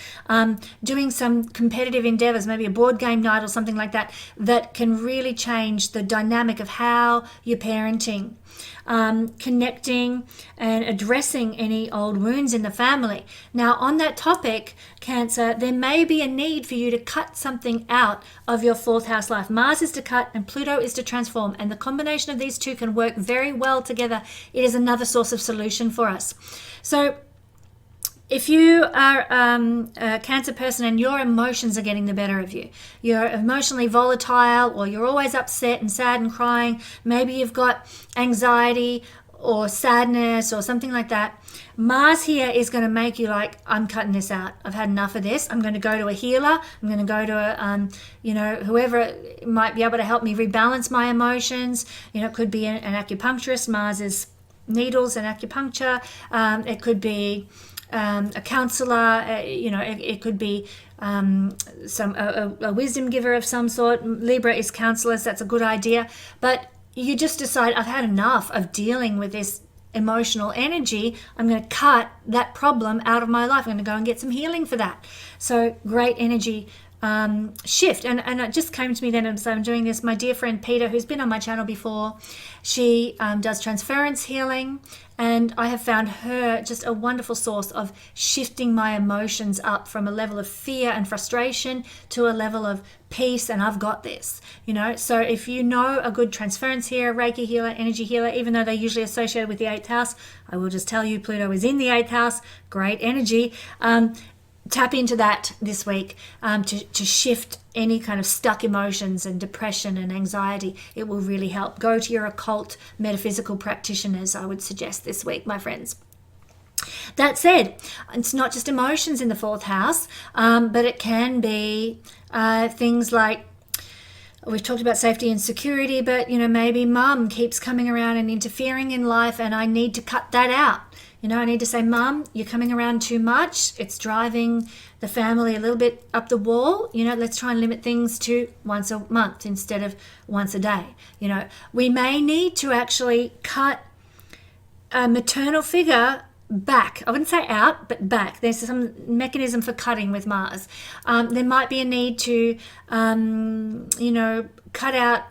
doing some competitive endeavors, maybe a board game night or something like that, that can really change the dynamic of how you're parenting. Connecting and addressing any old wounds in the family. Now, on that topic, Cancer, there may be a need for you to cut something out of your fourth house life. Mars is to cut and Pluto is to transform, and the combination of these two can work very well together. It is another source of solution for us. So if you are a Cancer person and your emotions are getting the better of you, you're emotionally volatile, or you're always upset and sad and crying, maybe you've got anxiety or sadness or something like that, Mars here is going to make you like, I'm cutting this out. I've had enough of this. I'm going to go to a healer. I'm going to go to whoever might be able to help me rebalance my emotions. It could be an acupuncturist. Mars is needles and acupuncture. It could be a counselor, it could be a wisdom giver of some sort. Libra is counselors, that's a good idea. But you just decide, I've had enough of dealing with this emotional energy. I'm going to cut that problem out of my life. I'm going to go and get some healing for that. So great energy shift. And it just came to me then, and so I'm doing this. My dear friend Peter, who's been on my channel before, she does transference healing, and I have found her just a wonderful source of shifting my emotions up from a level of fear and frustration to a level of peace, and I've got this, So if you know a good transference healer, Reiki healer, energy healer, even though they're usually associated with the 8th house, I will just tell you Pluto is in the 8th house, great energy. tap into that this week, to shift any kind of stuck emotions and depression and anxiety. It will really help. Go to your occult metaphysical practitioners, I would suggest this week, my friends. That said, it's not just emotions in the 4th house, but it can be things like, we've talked about safety and security, but, maybe mum keeps coming around and interfering in life, and I need to cut that out. I need to say, Mum, you're coming around too much. It's driving the family a little bit up the wall. Let's try and limit things to once a month instead of once a day. We may need to actually cut a maternal figure back. I wouldn't say out, but back. There's some mechanism for cutting with Mars. There might be a need to, cut out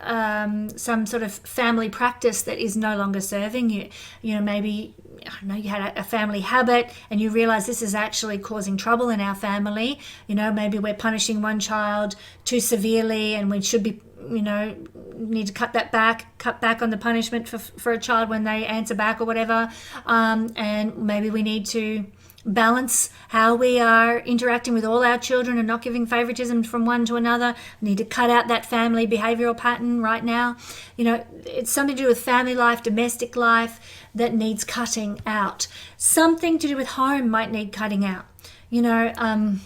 some sort of family practice that is no longer serving you. Maybe, I don't know, you had a family habit and you realize this is actually causing trouble in our family. Maybe we're punishing one child too severely and we should be, need to cut back on the punishment for a child when they answer back or whatever. And maybe we need to balance how we are interacting with all our children and not giving favoritism from one to another. We need to cut out that family behavioral pattern right now. It's something to do with family life, domestic life that needs cutting out. Something to do with home might need cutting out. My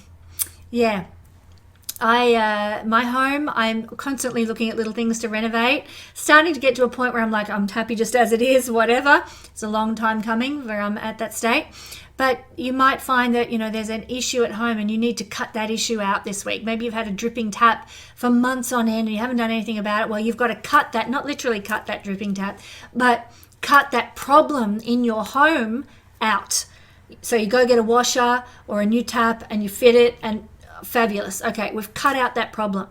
home, I'm constantly looking at little things to renovate, starting to get to a point where I'm like, I'm happy just as it is, whatever. It's a long time coming where I'm at that state. But you might find that, there's an issue at home and you need to cut that issue out this week. Maybe you've had a dripping tap for months on end and you haven't done anything about it. Well, you've got to cut that, not literally cut that dripping tap, but cut that problem in your home out. So you go get a washer or a new tap and you fit it, and fabulous. Okay, we've cut out that problem.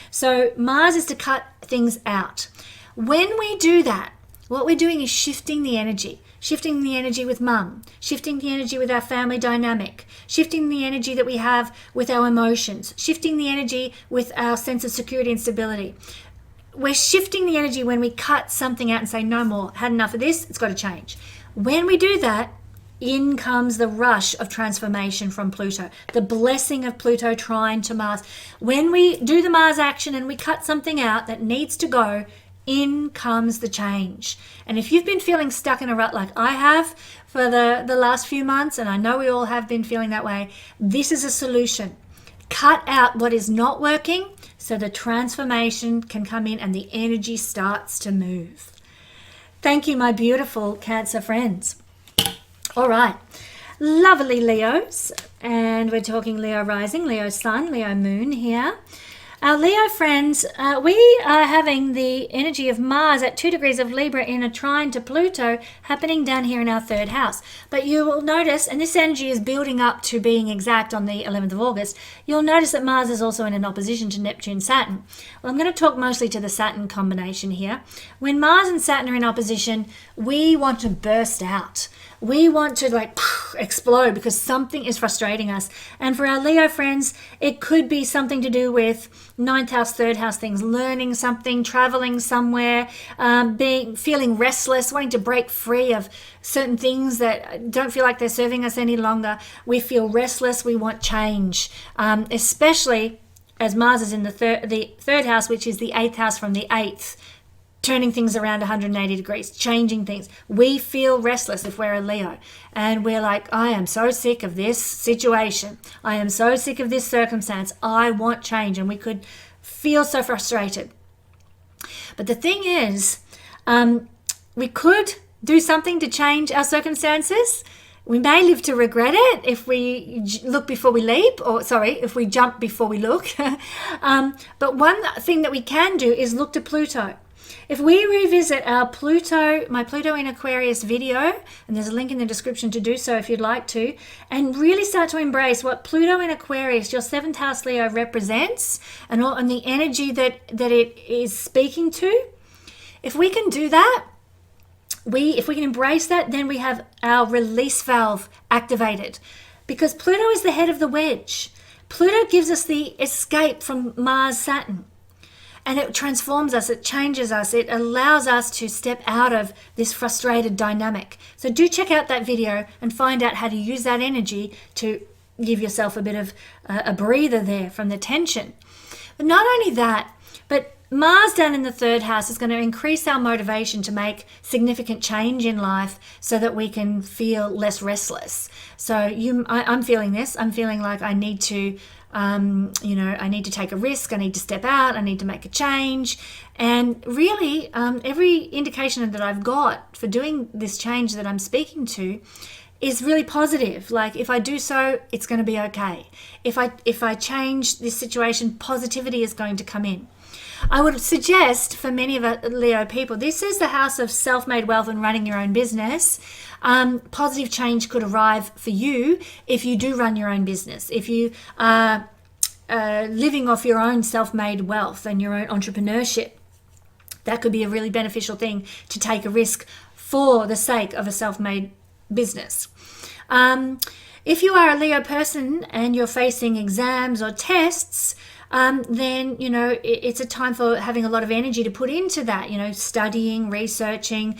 So Mars is to cut things out. When we do that, what we're doing is shifting the energy with mum, shifting the energy with our family dynamic, shifting the energy that we have with our emotions, shifting the energy with our sense of security and stability. We're shifting the energy when we cut something out and say, no more, had enough of this, it's got to change. When we do that, in comes the rush of transformation from Pluto, the blessing of Pluto trine to Mars. When we do the Mars action and we cut something out that needs to go, in comes the change. And if you've been feeling stuck in a rut like I have for the last few months, and I know we all have been feeling that way, this is a solution. Cut out what is not working so the transformation can come in and the energy starts to move. Thank you, my beautiful Cancer friends. All right, lovely Leos, and we're talking Leo rising, Leo sun, Leo moon here. Our Leo friends, we are having the energy of Mars at 2 degrees of Libra in a trine to Pluto happening down here in our 3rd house. But you will notice, and this energy is building up to being exact on the 11th of August, you'll notice that Mars is also in an opposition to Neptune, Saturn. Well, I'm going to talk mostly to the Saturn combination here. When Mars and Saturn are in opposition, we want to burst out. We want to explode because something is frustrating us. And for our Leo friends, it could be something to do with 9th house, 3rd house things, learning something, traveling somewhere, feeling restless, wanting to break free of certain things that don't feel like they're serving us any longer. We feel restless. We want change, especially as Mars is in the third house, which is the 8th house from the 8th. Turning things around 180 degrees, changing things. We feel restless if we're a Leo. And we're like, I am so sick of this situation. I am so sick of this circumstance. I want change. And we could feel so frustrated. But the thing is, we could do something to change our circumstances. We may live to regret it if we look before we leap, if we jump before we look. But one thing that we can do is look to Pluto. If we revisit our my Pluto in Aquarius video, and there's a link in the description to do so if you'd like to, and really start to embrace what Pluto in Aquarius, your 7th house Leo, represents, and the energy that it is speaking to, if we can do that, if we can embrace that, then we have our release valve activated. Because Pluto is the head of the wedge. Pluto gives us the escape from Mars, Saturn. And it transforms us, it changes us, it allows us to step out of this frustrated dynamic. So do check out that video and find out how to use that energy to give yourself a bit of a breather there from the tension. But not only that, but Mars down in the third house is going to increase our motivation to make significant change in life so that we can feel less restless. So I'm feeling this. I'm feeling like I need to, I need to take a risk. I need to step out. I need to make a change. And really, every indication that I've got for doing this change that I'm speaking to is really positive. Like, if I do so, it's going to be okay. If I change this situation, positivity is going to come in. I would suggest for many of Leo people, this is the house of self-made wealth and running your own business. Positive change could arrive for you if you do run your own business. If you are living off your own self-made wealth and your own entrepreneurship, that could be a really beneficial thing to take a risk for the sake of a self-made business. If you are a Leo person and you're facing exams or tests, then, it's a time for having a lot of energy to put into that, studying, researching,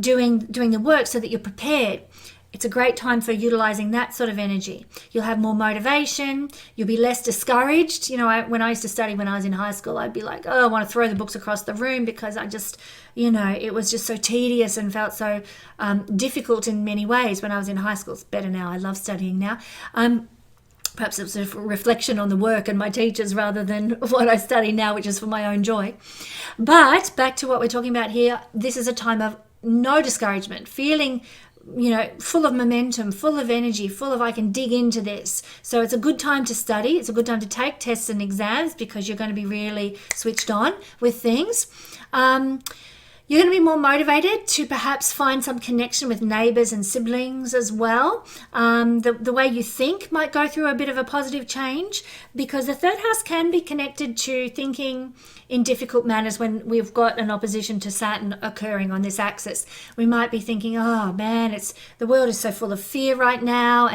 doing the work so that you're prepared. It's a great time for utilizing that sort of energy. You'll have more motivation. You'll be less discouraged. When I used to study when I was in high school, I'd be like, oh, I want to throw the books across the room because I just, it was just so tedious and felt so difficult in many ways when I was in high school. It's better now. I love studying now. Perhaps it's a reflection on the work and my teachers rather than what I study now, which is for my own joy. But back to what we're talking about here, this is a time of no discouragement, feeling, full of momentum, full of energy, full of I can dig into this. So it's a good time to study. It's a good time to take tests and exams because you're going to be really switched on with things. You're going to be more motivated to perhaps find some connection with neighbors and siblings as well. The way you think might go through a bit of a positive change because the third house can be connected to thinking in difficult manners when we've got an opposition to Saturn occurring on this axis. We might be thinking, oh man, the world is so full of fear right now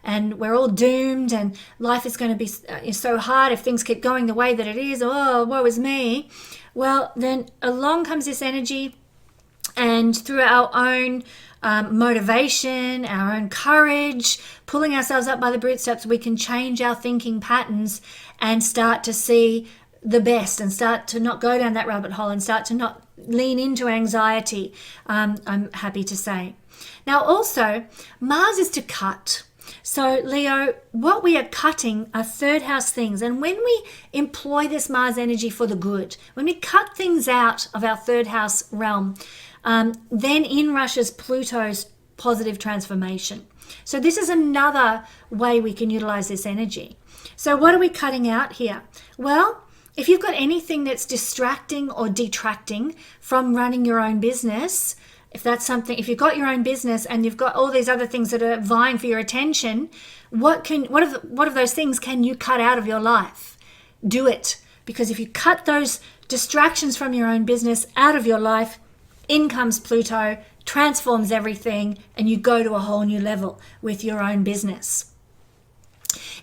and we're all doomed and life is going to be so hard if things keep going the way that it is. Oh, woe is me. Well, then along comes this energy, and through our own motivation, our own courage, pulling ourselves up by the bootstraps, we can change our thinking patterns and start to see the best and start to not go down that rabbit hole and start to not lean into anxiety, I'm happy to say. Now also, Mars is to cut. So Leo, what we are cutting are third house things. And when we employ this Mars energy for the good, when we cut things out of our third house realm, then in rushes Pluto's positive transformation. So this is another way we can utilize this energy. So what are we cutting out here? Well, if you've got anything that's distracting or detracting from running your own business, if you've got your own business and you've got all these other things that are vying for your attention, what of those things can you cut out of your life? Do it. Because if you cut those distractions from your own business out of your life, in comes Pluto, transforms everything, and you go to a whole new level with your own business.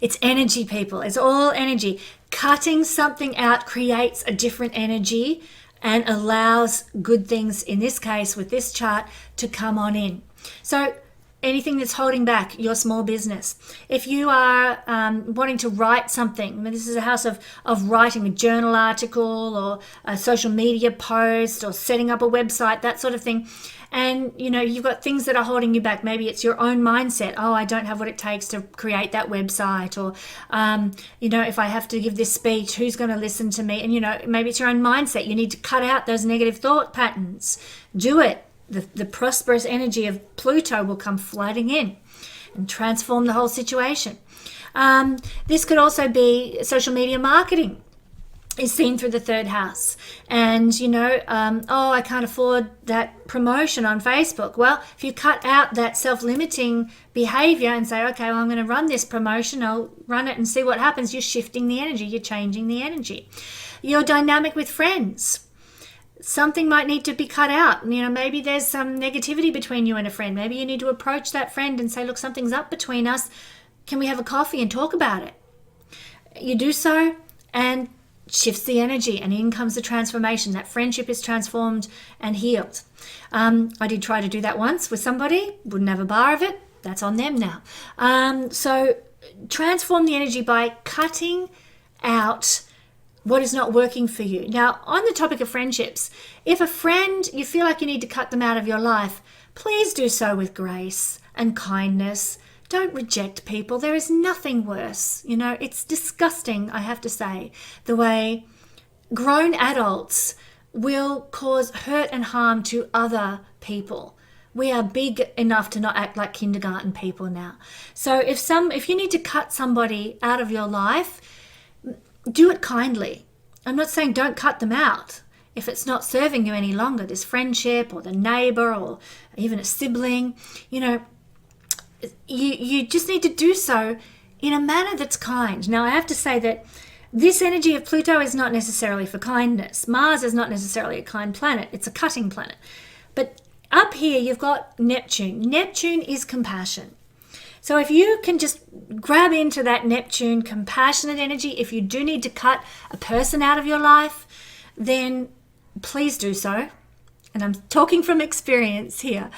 It's energy, people. It's all energy. Cutting something out creates a different energy and allows good things, in this case with this chart, to come on in. So anything that's holding back your small business, if you are wanting to write something, this is a house of writing a journal article or a social media post or setting up a website, that sort of thing, and you've got things that are holding you back. Maybe it's your own mindset. Oh, I don't have what it takes to create that website, or if I have to give this speech, who's going to listen to me? And maybe it's your own mindset. You need to cut out those negative thought patterns. Do it. The prosperous energy of Pluto will come flooding in and transform the whole situation. This could also be social media marketing is seen through the third house. And, I can't afford that promotion on Facebook. Well, if you cut out that self-limiting behavior and say, okay, well, I'm going to run this promotion, I'll run it and see what happens. You're shifting the energy. You're changing the energy. Your dynamic with friends. Something might need to be cut out. Maybe there's some negativity between you and a friend. Maybe you need to approach that friend and say, look, something's up between us. Can we have a coffee and talk about it? You do so and shifts the energy, and in comes the transformation. That friendship is transformed and healed. I did try to do that once with somebody. Wouldn't have a bar of it. that's on them now. So transform the energy by cutting out what is not working for you. Now, on the topic of friendships, if a friend, you feel like you need to cut them out of your life, please do so with grace and kindness. Don't reject people. There is nothing worse. You know, it's disgusting, I have to say, the way grown adults will cause hurt and harm to other people. We are big enough to not act like kindergarten people now. So if you need to cut somebody out of your life, do it kindly. I'm not saying don't cut them out if it's not serving you any longer, this friendship or the neighbor or even a sibling. You know, you just need to do so in a manner that's kind. Now, I have to say that this energy of Pluto is not necessarily for kindness. Mars is not necessarily a kind planet. It's a cutting planet. But up here, you've got Neptune. Neptune is compassion. So if you can just grab into that Neptune compassionate energy, if you do need to cut a person out of your life, then please do so. And I'm talking from experience here.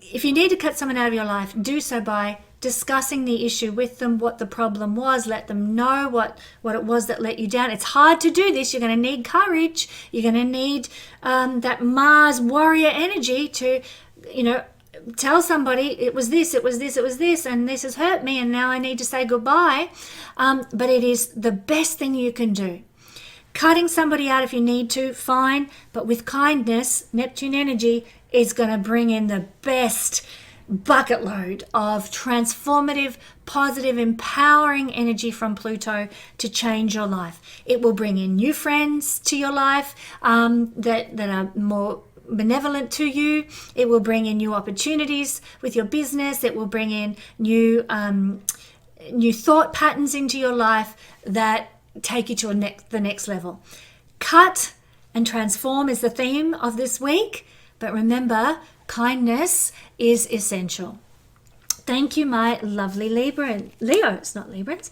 If you need to cut someone out of your life, do so by discussing the issue with them, what the problem was, let them know what it was that let you down. It's hard to do this. You're going to need courage. You're going to need that Mars warrior energy to, you know, tell somebody it was this, and this has hurt me, and now I need to say goodbye. But it is the best thing you can do. Cutting somebody out if you need to, fine, but with kindness, Neptune energy is going to bring in the best bucket load of transformative, positive, empowering energy from Pluto to change your life. It will bring in new friends to your life that are more benevolent to you. It will bring in new opportunities with your business. It will bring in new thought patterns into your life that take you to the next level. Cut and transform is the theme of this week, but remember, kindness is essential. Thank you, my lovely Leos, not Librans.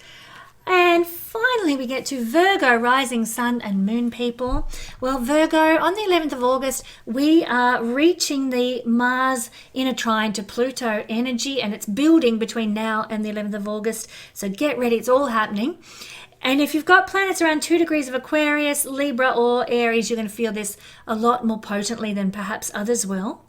And finally, we get to Virgo, rising sun and moon people. Well, Virgo, on the 11th of August, we are reaching the Mars inner trine to Pluto energy, and it's building between now and the 11th of August. So get ready, it's all happening. And if you've got planets around 2 degrees of Aquarius, Libra, or Aries, you're going to feel this a lot more potently than perhaps others will.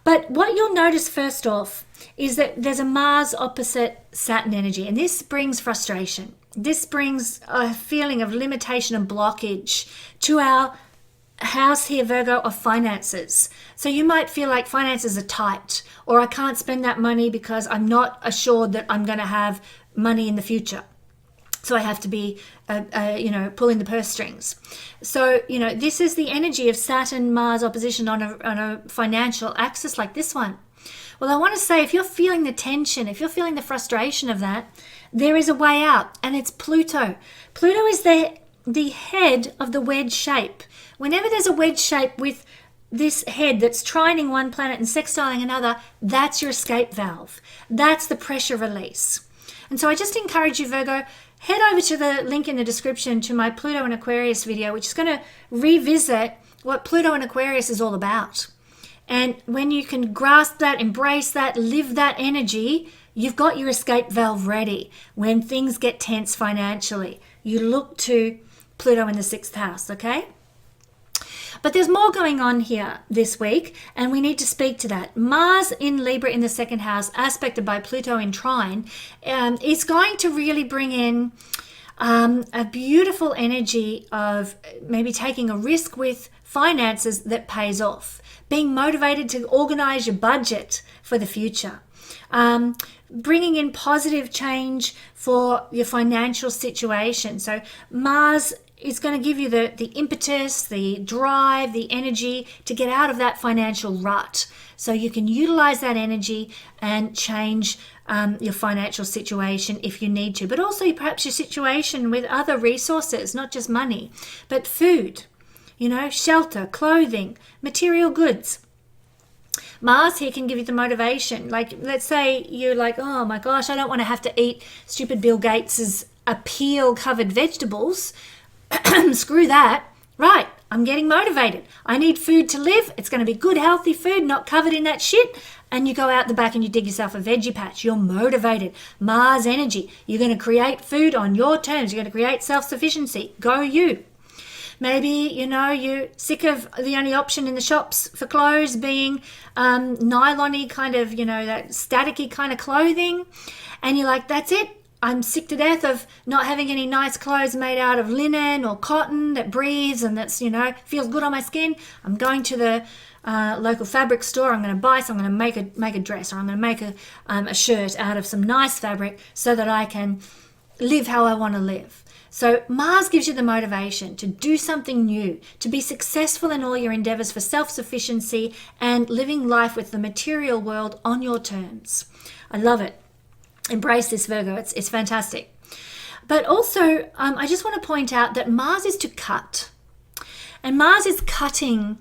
But what you'll notice first off is that there's a Mars opposite Saturn energy, and this brings frustration. This brings a feeling of limitation and blockage to our house here, Virgo, of finances. So you might feel like finances are tight, or I can't spend that money because I'm not assured that I'm going to have money in the future. So I have to be, pulling the purse strings. So, this is the energy of Saturn-Mars opposition on a financial axis like this one. Well, I want to say, if you're feeling the tension, if you're feeling the frustration of that, there is a way out, and it's Pluto. Pluto is the head of the wedge shape. Whenever there's a wedge shape with this head that's trining one planet and sextiling another, that's your escape valve. That's the pressure release. And so I just encourage you, Virgo, head over to the link in the description to my Pluto and Aquarius video, which is going to revisit what Pluto and Aquarius is all about. And when you can grasp that, embrace that, live that energy, you've got your escape valve ready. When things get tense financially, you look to Pluto in the 6th house, okay? But there's more going on here this week, and we need to speak to that. Mars in Libra in the 2nd house, aspected by Pluto in trine, is going to really bring in a beautiful energy of maybe taking a risk with finances that pays off, being motivated to organize your budget for the future, bringing in positive change for your financial situation. So Mars is going to give you the impetus, the drive, the energy to get out of that financial rut. So you can utilize that energy and change your financial situation if you need to. But also perhaps your situation with other resources, not just money, but food, shelter, clothing, material goods. Mars here can give you the motivation. Like, let's say you're like, oh my gosh, I don't want to have to eat stupid Bill Gates's peel-covered vegetables. Screw that. Right, I'm getting motivated. I need food to live. It's going to be good, healthy food, not covered in that shit. and you go out the back and you dig yourself a veggie patch. You're motivated. Mars energy. You're going to create food on your terms. You're going to create self-sufficiency. Go you. Maybe, you're sick of the only option in the shops for clothes being nylon-y kind of, that staticky kind of clothing. And you're like, that's it. I'm sick to death of not having any nice clothes made out of linen or cotton that breathes and that's, feels good on my skin. I'm going to the local fabric store. I'm going to buy some. I'm going to make a dress, or I'm going to make a shirt out of some nice fabric so that I can live how I want to live. So Mars gives you the motivation to do something new, to be successful in all your endeavors for self-sufficiency and living life with the material world on your terms. I love it. Embrace this, Virgo. It's fantastic. But also, I just want to point out that Mars is to cut. And Mars is cutting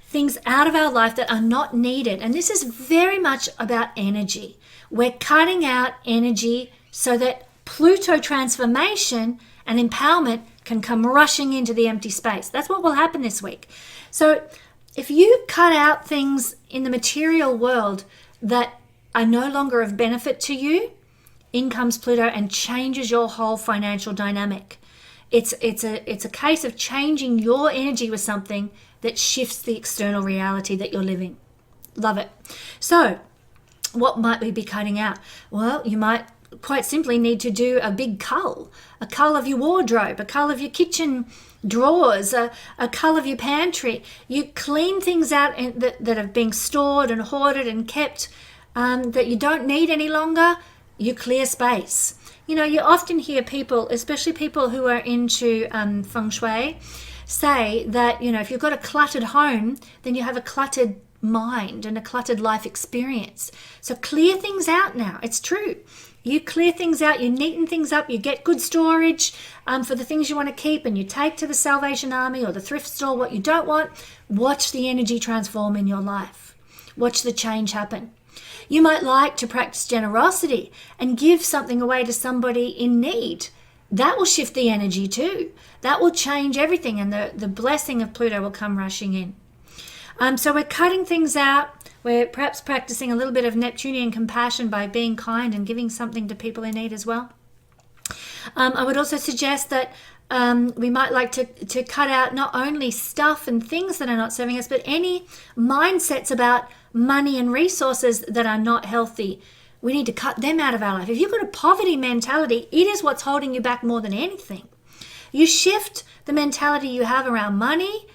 things out of our life that are not needed. And this is very much about energy. We're cutting out energy so that Pluto transformation and empowerment can come rushing into the empty space. That's what will happen this week. So if you cut out things in the material world that are no longer of benefit to you, in comes Pluto and changes your whole financial dynamic. It's a case of changing your energy with something that shifts the external reality that you're living. Love it. So what might we be cutting out? Well, you might quite simply need to do a big cull of your wardrobe, a cull of your kitchen drawers, a cull of your pantry. You clean things out that have been stored and hoarded and kept that you don't need any longer. You clear space. You often hear people, especially people who are into feng shui, say that, if you've got a cluttered home, then you have a cluttered mind and a cluttered life experience. So clear things out now. It's true. You clear things out, you neaten things up, you get good storage for the things you want to keep, and you take to the Salvation Army or the thrift store what you don't want. Watch the energy transform in your life. Watch the change happen. You might like to practice generosity and give something away to somebody in need. That will shift the energy too. That will change everything, and the blessing of Pluto will come rushing in. So we're cutting things out. We're perhaps practicing a little bit of Neptunian compassion by being kind and giving something to people in need as well. I would also suggest that we might like to cut out not only stuff and things that are not serving us, but any mindsets about money and resources that are not healthy. We need to cut them out of our life. If you've got a poverty mentality, it is what's holding you back more than anything. You shift the mentality you have around money,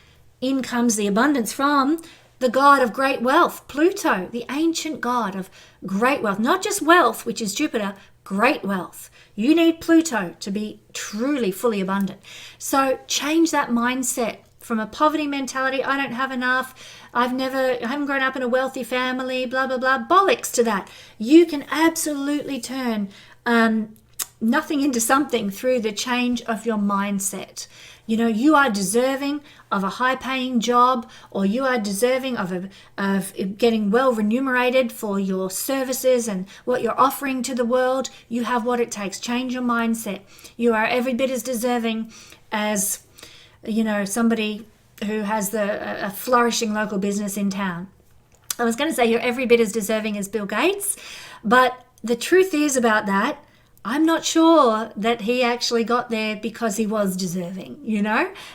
in comes the abundance from the god of great wealth, Pluto, the ancient god of great wealth. Not just wealth, which is Jupiter, great wealth. You need Pluto to be truly fully abundant. So change that mindset from a poverty mentality. I don't have enough. I haven't grown up in a wealthy family, blah, blah, blah. Bollocks to that. You can absolutely turn nothing into something through the change of your mindset. You are deserving of a high-paying job, or you are deserving of getting well remunerated for your services and what you're offering to the world. You have what it takes. Change your mindset. You are every bit as deserving as, somebody who has a flourishing local business in town. I was going to say you're every bit as deserving as Bill Gates, but the truth is about that, I'm not sure that he actually got there because he was deserving,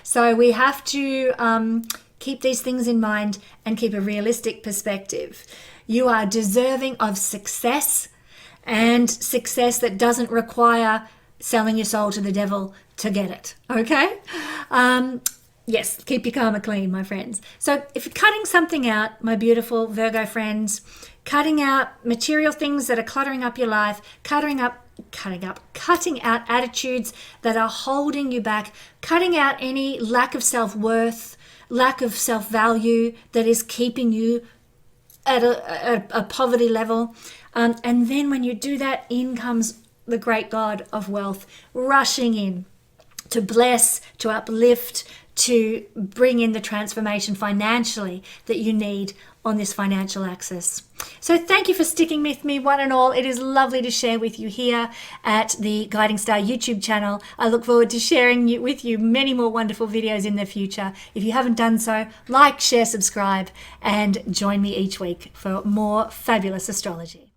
So we have to keep these things in mind and keep a realistic perspective. You are deserving of success, and success that doesn't require selling your soul to the devil to get it, okay? Yes, keep your karma clean, my friends. So if you're cutting something out, my beautiful Virgo friends, cutting out material things that are cluttering up your life, cutting out attitudes that are holding you back, cutting out any lack of self-worth, lack of self-value that is keeping you at a poverty level. And then when you do that, in comes the great God of wealth rushing in to bless, to uplift, to bring in the transformation financially that you need on this financial axis. So thank you for sticking with me, one and all. It is lovely to share with you here at the Guiding Star YouTube channel. I look forward to sharing with you many more wonderful videos in the future. If you haven't done so, like, share, subscribe, and join me each week for more fabulous astrology.